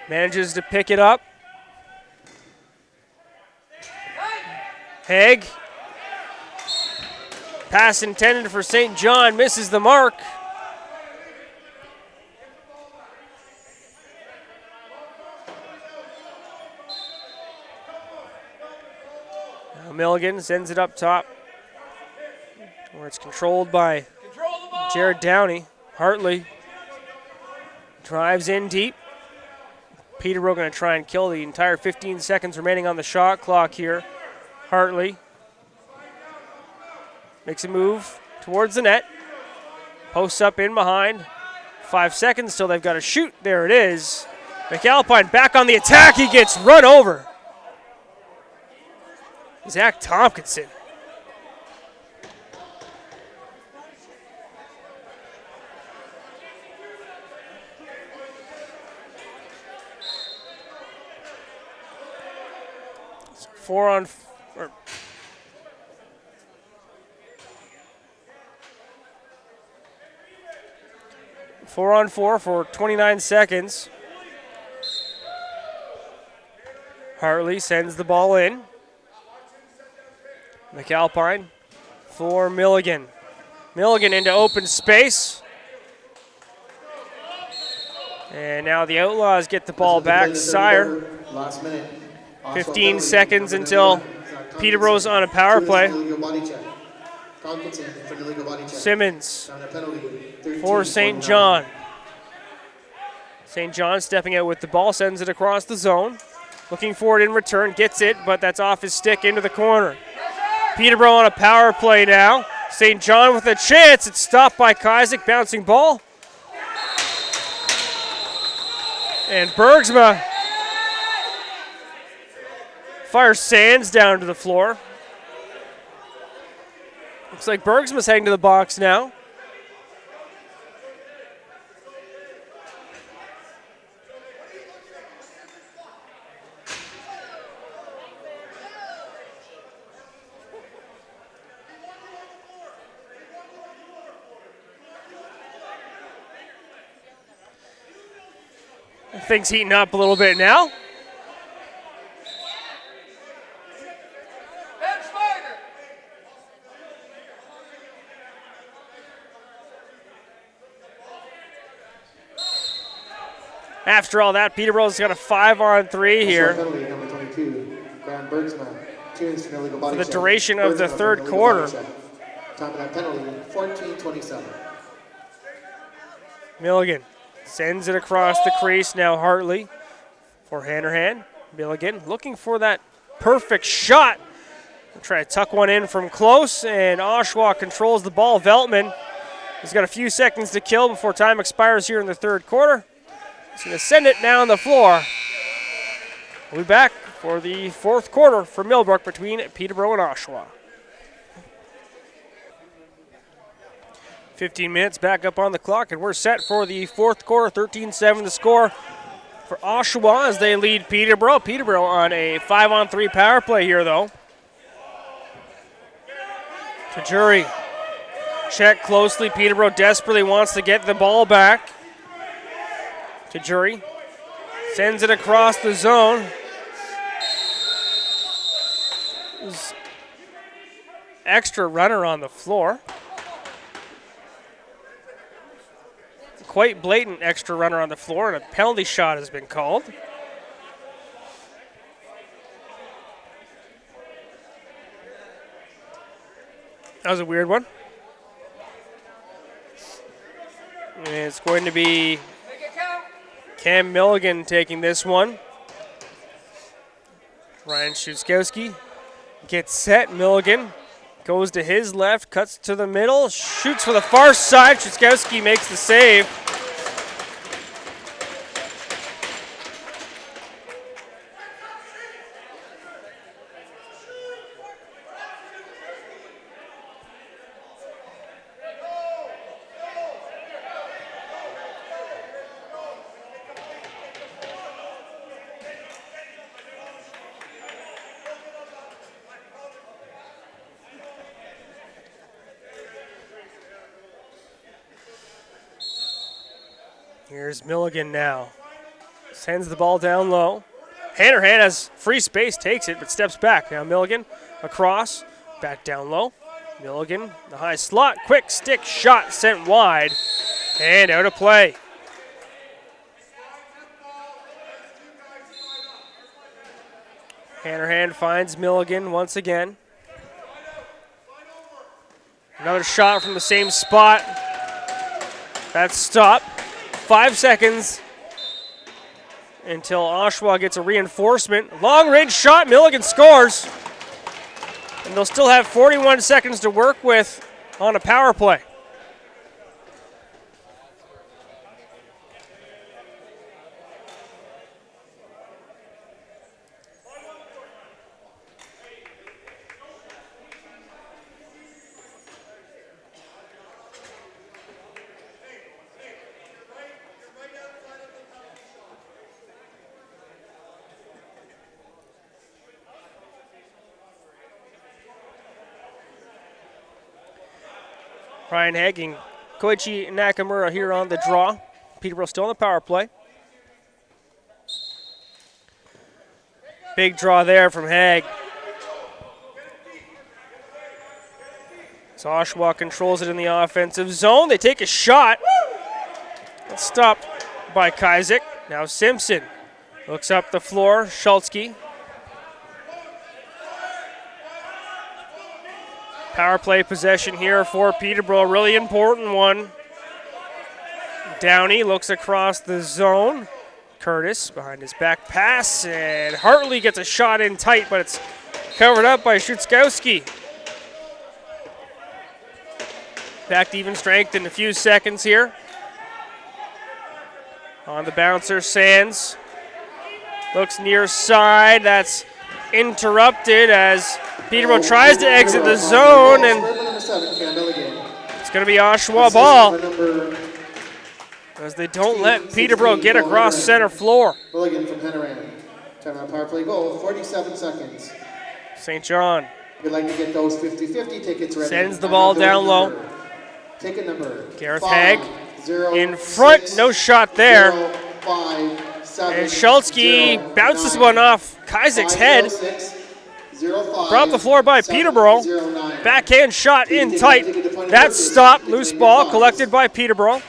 manages to pick it up. Haig. Pass intended for St. John. Misses the mark. Now Milligan sends it up top, where it's controlled by Jared Downey. Hartley drives in deep. Peterborough going to try and kill the entire 15 seconds remaining on the shot clock here. Hartley makes a move towards the net. Posts up in behind. 5 seconds till they've got to shoot. There it is. McAlpine back on the attack. He gets run over. Zach Tompkinson. So 4-on-4 for 29 seconds. Hartley sends the ball in. McAlpine for Milligan. Milligan into open space. And now the Outlaws get the ball back. Sire. 15 seconds until Peterborough's on a power play. Simmons for St. John. St. John stepping out with the ball, sends it across the zone. Looking for it in return, gets it, but that's off his stick into the corner. Peterborough on a power play now. St. John with a chance. It's stopped by Kazik, bouncing ball. And Bergsma fires Sands down to the floor. Looks like Bergsma's heading to the box now. Things heating up a little bit now. After all that, Peterborough's got a 5-on-3 here for the duration of the third quarter. Time of that penalty, 14-27. Milligan sends it across the crease. Now Hartley for Hanrahan. Milligan looking for that perfect shot. Try to tuck one in from close, and Oshawa controls the ball. Veltman has got a few seconds to kill before time expires here in the third quarter. He's going to send it down the floor. We'll be back for the fourth quarter for Millbrook between Peterborough and Oshawa. 15 minutes back up on the clock, and we're set for the fourth quarter. 13-7 the score for Oshawa as they lead Peterborough. Peterborough on a 5-on-3 power play here, though. Tajuri check closely. Peterborough desperately wants to get the ball back. Tajuri sends it across the zone. extra runner on the floor. Quite blatant extra runner on the floor, and a penalty shot has been called. That was a weird one. And it's going to be Cam Milligan taking this one. Ryan Szuskowski gets set. Milligan goes to his left, cuts to the middle, shoots for the far side. Szuskowski makes the save. Here's Milligan now. Sends the ball down low. Hanrahan has free space, takes it, but steps back. Now Milligan across, back down low. Milligan, the high slot, quick stick shot sent wide, and out of play. Hanrahan finds Milligan once again. Another shot from the same spot. That's stopped. 5 seconds until Oshawa gets a reinforcement. Long-range shot, Milligan scores. And they'll still have 41 seconds to work with on a power play. Ryan Haig and Koichi Nakamura here on the draw. Peterborough still on the power play. Big draw there from Haig. So Oshawa controls it in the offensive zone. They take a shot. It's stopped by Kazik. Now Simpson looks up the floor. Schultzke. Power play possession here for Peterborough, really important one. Downey looks across the zone. Curtis behind his back pass, and Hartley gets a shot in tight, but it's covered up by Szuskowski. Back to even strength in a few seconds here. On the bouncer, Sands looks near side. That's interrupted as Peterborough tries to exit the zone, and it's going to be Oshawa ball as they don't let Peterborough get across center floor. Milligan from Hanrahan. Timeout power play goal, 47 seconds. St. John. If you'd like to get those 50-50 tickets ready. Sends the ball down low. Ticket number. Gareth Haig in front, no shot there. 5, 7, and Schultzke bounces one off Kazik's head. Brought the floor by Peterborough. Backhand shot in tight. That's stopped. Loose ball collected by Peterborough.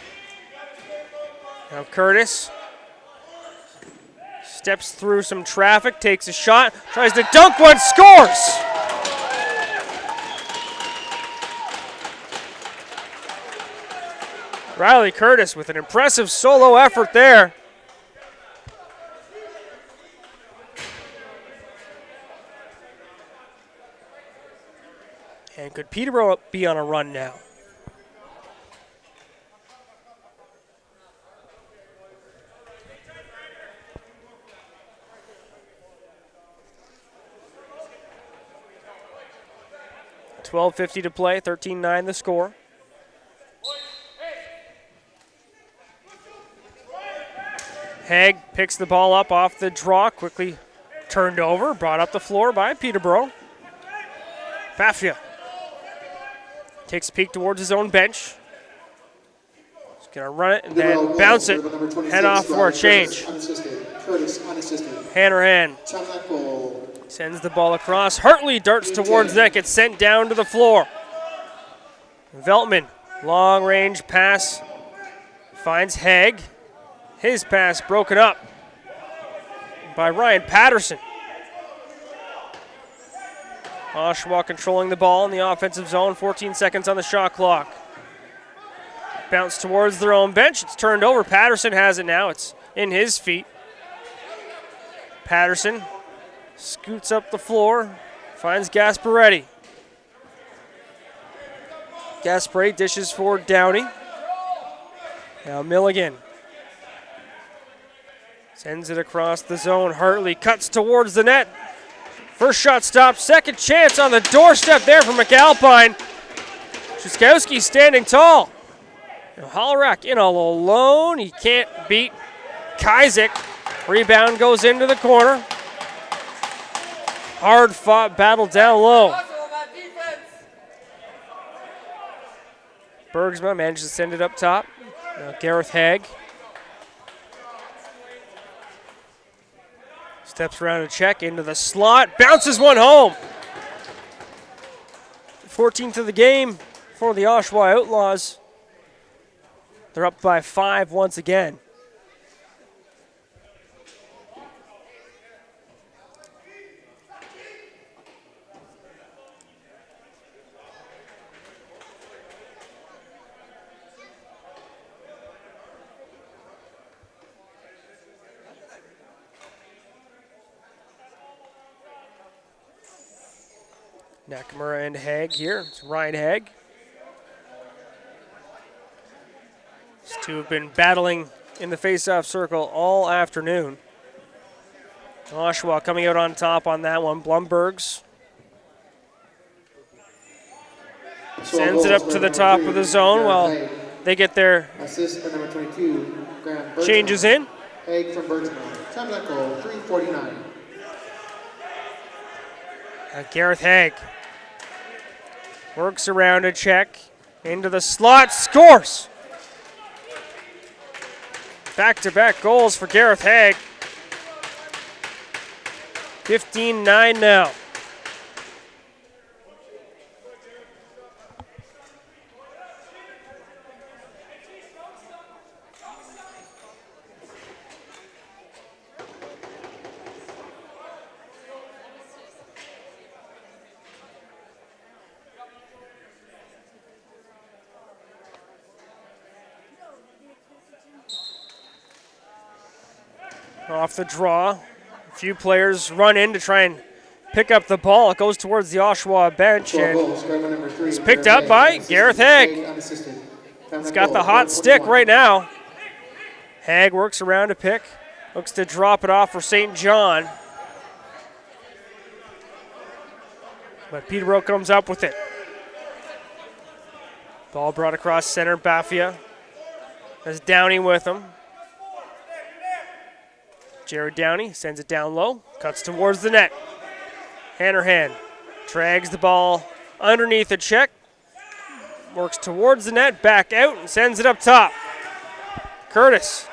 Now Curtis steps through some traffic, takes a shot, tries to dunk one, scores! Riley Curtis with an impressive solo effort there. And could Peterborough be on a run now? $12:50 to play, 13-9 the score. Haig picks the ball up off the draw, quickly turned over, brought up the floor by Peterborough. Pafia takes a peek towards his own bench. He's going to run it and then bounce it, head off for a change. Hanrahan Sends the ball across. Hartley darts towards net, gets sent down to the floor. Veltman, long range pass, finds Haig. His pass broken up by Ryan Patterson. Oshawa controlling the ball in the offensive zone, 14 seconds on the shot clock. Bounce towards their own bench, it's turned over. Patterson has it now, it's in his feet. Patterson scoots up the floor, finds Gasparetti. Gasparetti dishes for Downey. Now Milligan sends it across the zone. Hartley cuts towards the net. First shot stopped, second chance on the doorstep there for McAlpine. Trzaskowski standing tall. And Hollerack in all alone. He can't beat Kazik. Rebound goes into the corner. Hard fought battle down low. Bergsma manages to send it up top. Now Gareth Haig steps around to check into the slot. Bounces one home. 14th of the game for the Oshawa Outlaws. They're up by 5 once again. Nakamura and Haig here. It's Ryan Haig. These two have been battling in the face-off circle all afternoon. Oshawa coming out on top on that one. Blumbergs sends it up to the top of the zone while they get their assist by number 22, Grant changes in. Haig from Bergsma. Time that goal, 3:49. Gareth Haig works around a check into the slot, scores. Back-to-back goals for Gareth Haig. 15-9 now. Off the draw, a few players run in to try and pick up the ball. It goes towards the Oshawa bench, and it's picked up by Gareth Haig. He's got the hot stick right now. Haig works around to pick, looks to drop it off for St. John. But Peterborough comes up with it. Ball brought across center, Bafia has Downey with him. Jared Downey sends it down low, cuts towards the net. Hannerhan drags the ball underneath a check, works towards the net, back out, and sends it up top. Curtis,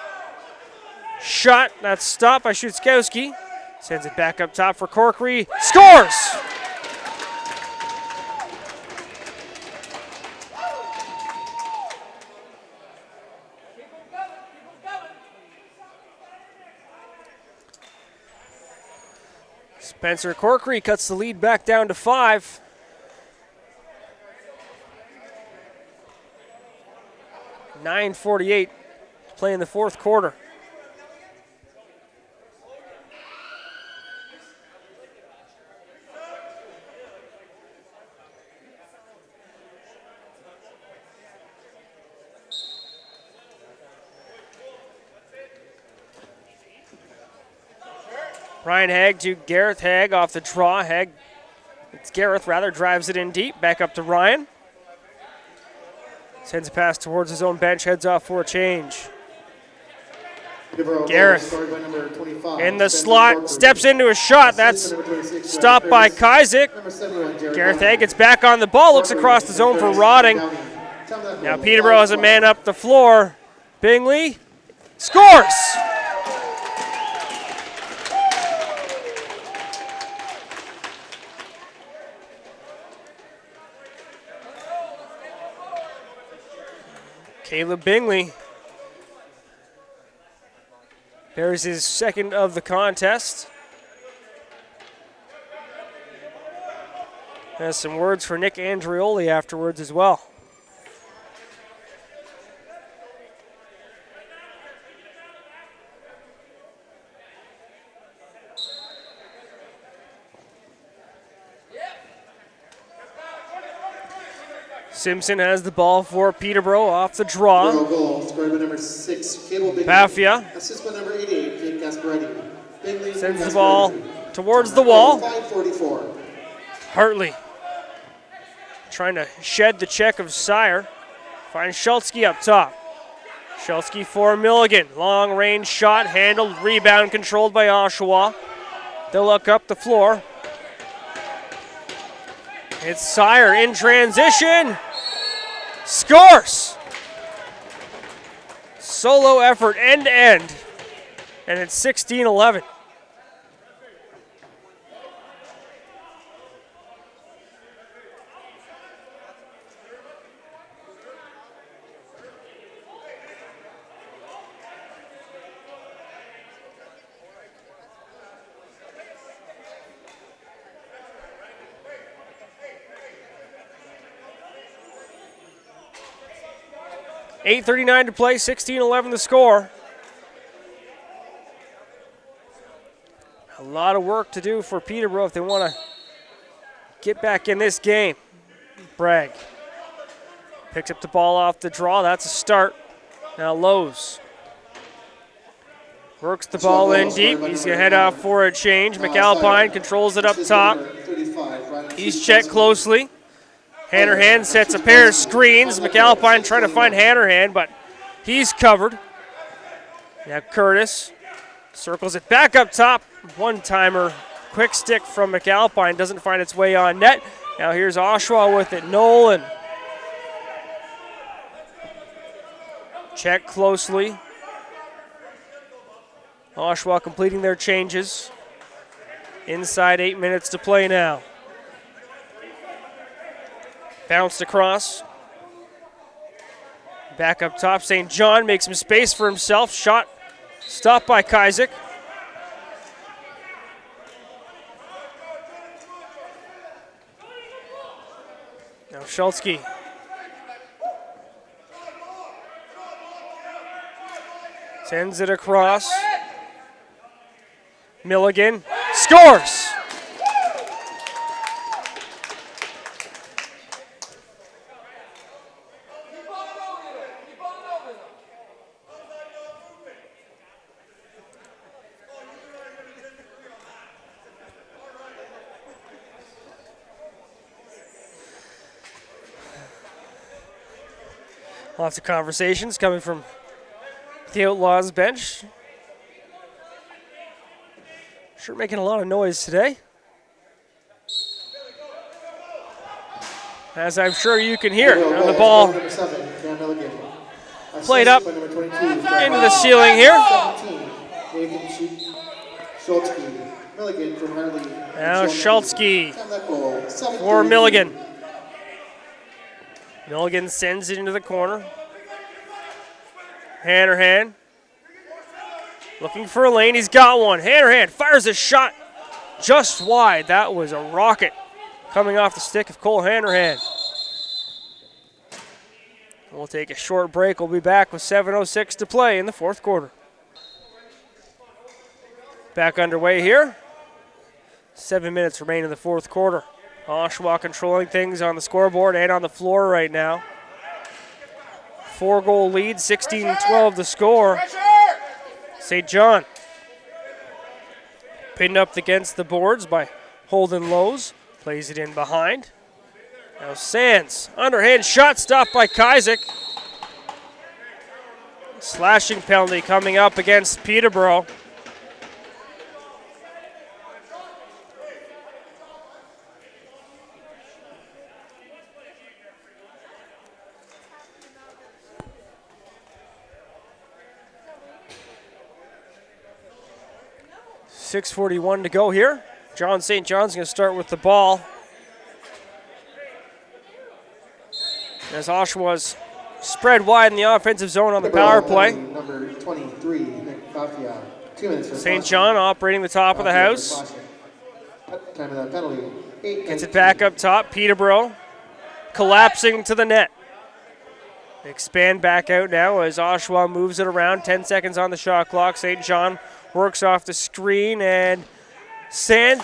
shot, that's stopped by Trzaskowski. Sends it back up top for Corkery, scores! Spencer Corkery cuts the lead back down to 5. .9:48 to play in the fourth quarter. Ryan Haig to Gareth Haig off the draw. Gareth drives it in deep. Back up to Ryan. Sends a pass towards his own bench, heads off for a change. Gareth in the slot, steps into a shot. That's stopped by Kazik. Gareth Haig gets back on the ball, looks across the zone for Rodding. Now Peterborough has a man up the floor. Bingley scores! Caleb Bingley bears his second of the contest. Has some words for Nick Andrioli afterwards as well. Simpson has the ball for Peterborough off the draw. Goal, scored by number 6, Cable Bingley. Bafia Assist by number 88, Kate Gasparetti. Bingley sends the ball towards the wall. 5:44. Hartley trying to shed the check of Sire. Finds Schultzke up top. Schultzke for Milligan. Long range shot, handled, rebound controlled by Oshawa. They'll look up the floor. It's Sire in transition. Scores! Solo effort end to end. And it's 16-11. .8:39 to play, 16-11 the score. A lot of work to do for Peterborough if they want to get back in this game. Bragg picks up the ball off the draw. That's a start. Now Lowe's works the ball in deep. He's going to head out for a change. McAlpine controls it up top. He's checked closely. Hannerhan sets a pair of screens. McAlpine trying to find Hannerhan, but he's covered. Now Curtis circles it back up top. One-timer, quick stick from McAlpine. Doesn't find its way on net. Now here's Oshawa with it. Nolan. Check closely. Oshawa completing their changes. Inside 8 minutes to play now. Bounced across. Back up top, St. John makes some space for himself. Shot stopped by Kazik. Now Schultzke. Sends it across. Milligan scores! Lots of conversations coming from the Outlaws bench. Sure making a lot of noise today. As I'm sure you can hear. Now the ball played up into the ceiling here. Now Schultzke for Milligan. Milligan sends it into the corner. Hannerhan looking for a lane. He's got one. Hannerhan fires a shot just wide. That was a rocket coming off the stick of Cole Hannerhan. We'll take a short break. We'll be back with 7:06 to play in the fourth quarter. Back underway here. 7 minutes remain in the fourth quarter. Oshawa controlling things on the scoreboard and on the floor right now. 4-goal lead, 16-12 the score. St. John pinned up against the boards by Holden Lowe's. Plays it in behind. Now Sands, underhand shot stopped by Kazik. Slashing penalty coming up against Peterborough. .6:41 to go here. John St. John's going to start with the ball. As Oshawa's spread wide in the offensive zone on the power play. Number 23, Nick Bafia. 2 minutes for St. John operating the top of the house. Time of that penalty. Gets it back up top. Peterborough collapsing to the net. Expand back out now as Oshawa moves it around. 10 seconds on the shot clock. St. John works off the screen, and Simmons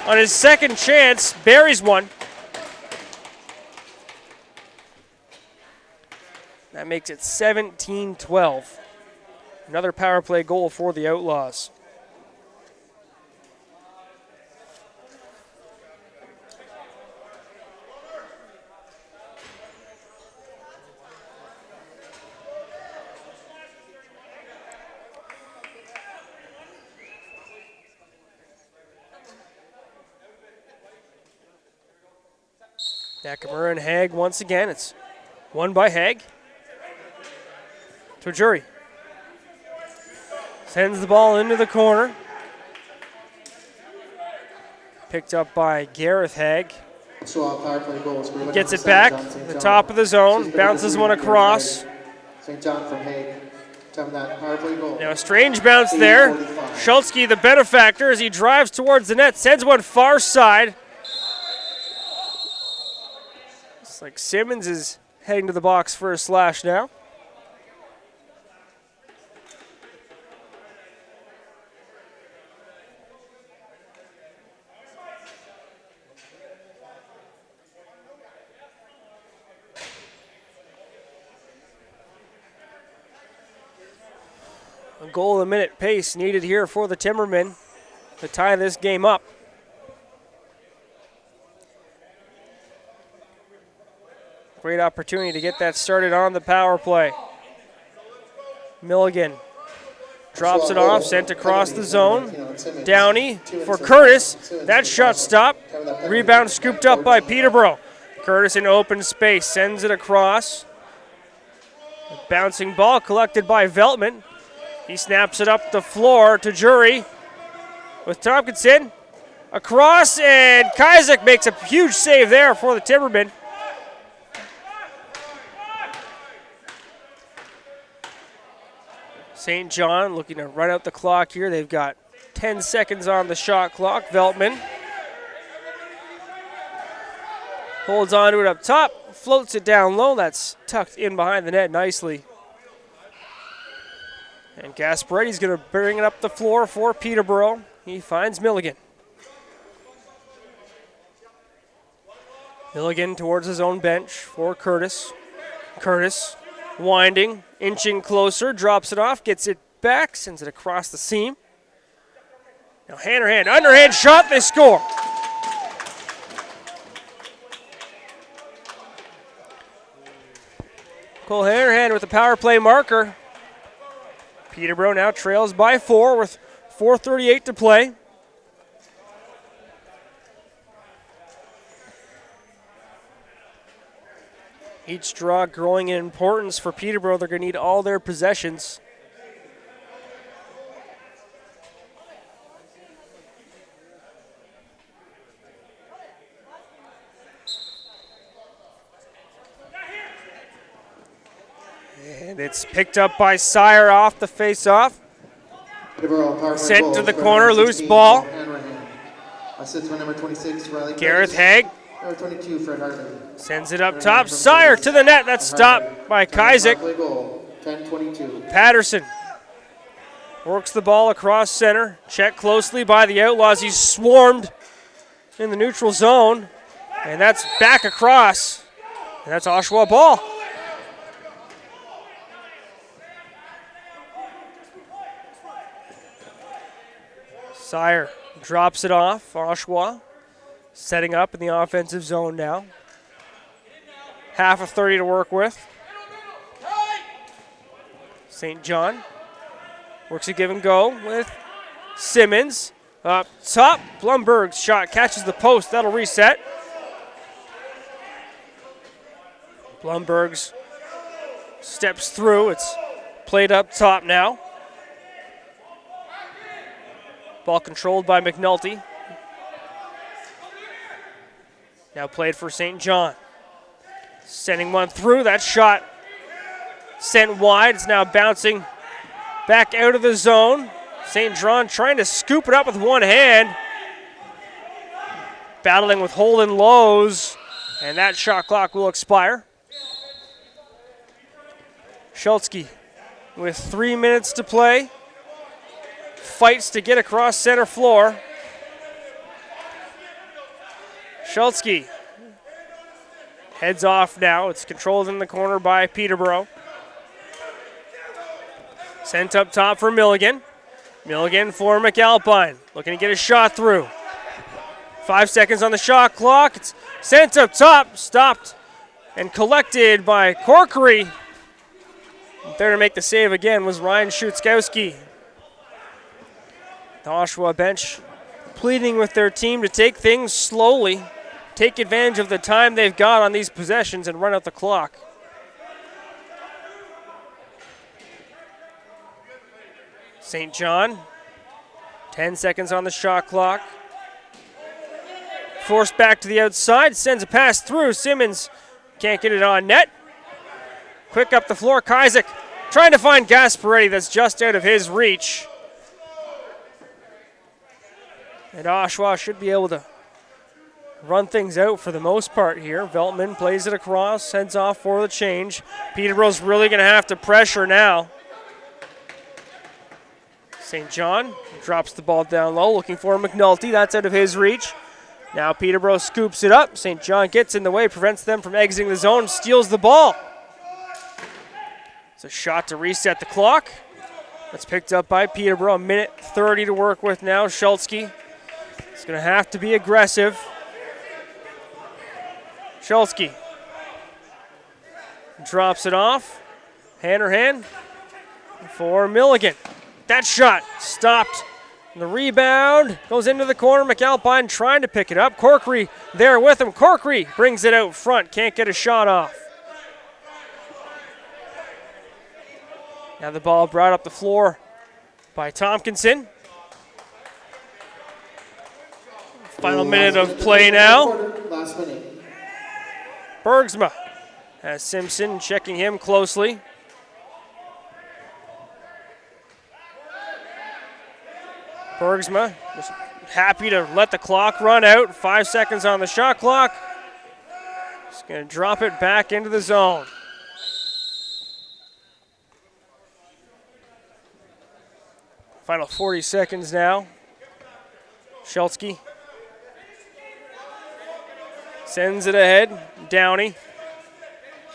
on his second chance buries one. That makes it 17-12. Another power play goal for the Outlaws. Nakamura and Haig once again. It's won by Haig. Tajuri sends the ball into the corner. Picked up by Gareth Haig. Gets it back, the top of the zone, bounces one across. St. John from Haig. Now a strange bounce there. Schultzke, the benefactor, as he drives towards the net, sends one far side. It's like Simmons is heading to the box for a slash now. A goal a minute pace needed here for the Timbermen to tie this game up. Great opportunity to get that started on the power play. Milligan drops it off, sent across the zone. Downey for Curtis. That shot stopped. Rebound scooped up by Peterborough. Curtis in open space, sends it across. A bouncing ball collected by Veltman. He snaps it up the floor to Jury with Tompkinson. Across, and Kajzek makes a huge save there for the Timbermen. St. John looking to run out the clock here. They've got 10 seconds on the shot clock. Veltman holds on to it up top, floats it down low. That's tucked in behind the net nicely. And Gasparetti's going to bring it up the floor for Peterborough. He finds Milligan. Milligan towards his own bench for Curtis. Curtis winding, inching closer, drops it off, gets it back, sends it across the seam. Now underhand shot, they score. Cole Hannerhan with the power play marker. Peterborough now trails by 4 with 4:38 to play. Each draw growing in importance for Peterborough. They're going to need all their possessions. And it's picked up by Sire off the face-off. Sent to the corner, loose ball. Gareth Haig. Number 22, Fred Hartley. Sends it up top. Sire to the net. That's stopped by Kajzek. 10-22. Patterson works the ball across center. Checked closely by the Outlaws. He's swarmed in the neutral zone. And that's back across. And that's Oshawa ball. Sire drops it off. Oshawa setting up in the offensive zone now. Half of 30 to work with. St. John works a give and go with Simmons. Up top, Blumberg's shot catches the post. That'll reset. Blumberg's steps through. It's played up top now. Ball controlled by McNulty. Now played for St. John. Sending one through. That shot sent wide. It's now bouncing back out of the zone. St. John trying to scoop it up with one hand. Battling with Holden Lowe's. And that shot clock will expire. Schultzke with 3 minutes to play. Fights to get across center floor. Schultzke heads off now. It's controlled in the corner by Peterborough. Sent up top for Milligan. Milligan for McAlpine. Looking to get a shot through. 5 seconds on the shot clock. It's sent up top. Stopped and collected by Corkery. There to make the save again was Ryan Schutzkowski. The Oshawa bench pleading with their team to take things slowly, take advantage of the time they've got on these possessions and run out the clock. St. John, 10 seconds on the shot clock. Forced back to the outside, sends a pass through. Simmons can't get it on net. Quick up the floor, Kaisick trying to find Gasparetti, that's just out of his reach. And Oshawa should be able to run things out for the most part here. Veltman plays it across, heads off for the change. Peterborough's really going to have to pressure now. St. John drops the ball down low, looking for McNulty. That's out of his reach. Now Peterborough scoops it up. St. John gets in the way, prevents them from exiting the zone, steals the ball. It's a shot to reset the clock. That's picked up by Peterborough. A minute 30 to work with now. Schultzke is going to have to be aggressive. Schultzke drops it off. Hand for Milligan. That shot stopped. The rebound goes into the corner. McAlpine trying to pick it up. Corkery there with him. Corkery brings it out front. Can't get a shot off. Now the ball brought up the floor by Tompkinson. Final minute of play now. Last minute. Bergsma has Simpson checking him closely. Bergsma just happy to let the clock run out. 5 seconds on the shot clock. Just going to drop it back into the zone. Final 40 seconds now. Schultzke sends it ahead. Downey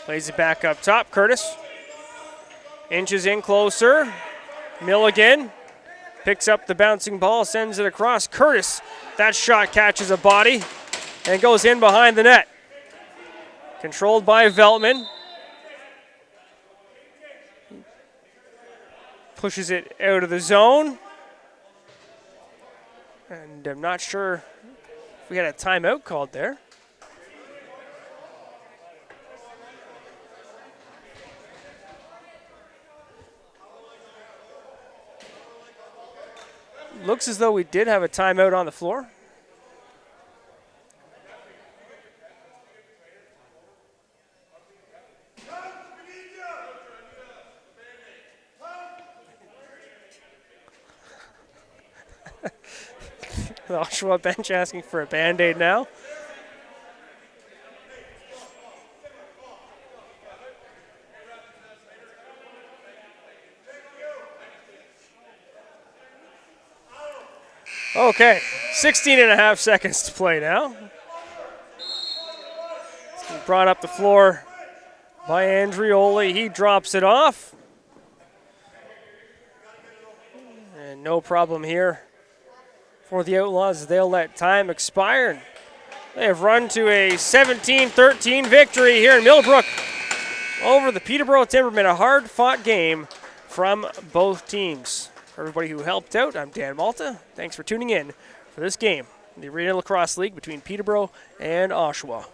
plays it back up top. Curtis inches in closer. Milligan picks up the bouncing ball, sends it across. Curtis, that shot catches a body and goes in behind the net. Controlled by Veltman. Pushes it out of the zone. And I'm not sure if we had a timeout called there. Looks as though we did have a timeout on the floor. The Oshawa bench asking for a Band-Aid now. Okay, 16 and a half seconds to play now. It's brought up the floor by Andrioli. He drops it off. And no problem here for the Outlaws. They'll let time expire. They have run to a 17-13 victory here in Millbrook over the Peterborough Timbermen. A hard-fought game from both teams. For everybody who helped out, I'm Dan Malta. Thanks for tuning in for this game in the Arenalacrosseleague between Peterborough and Oshawa.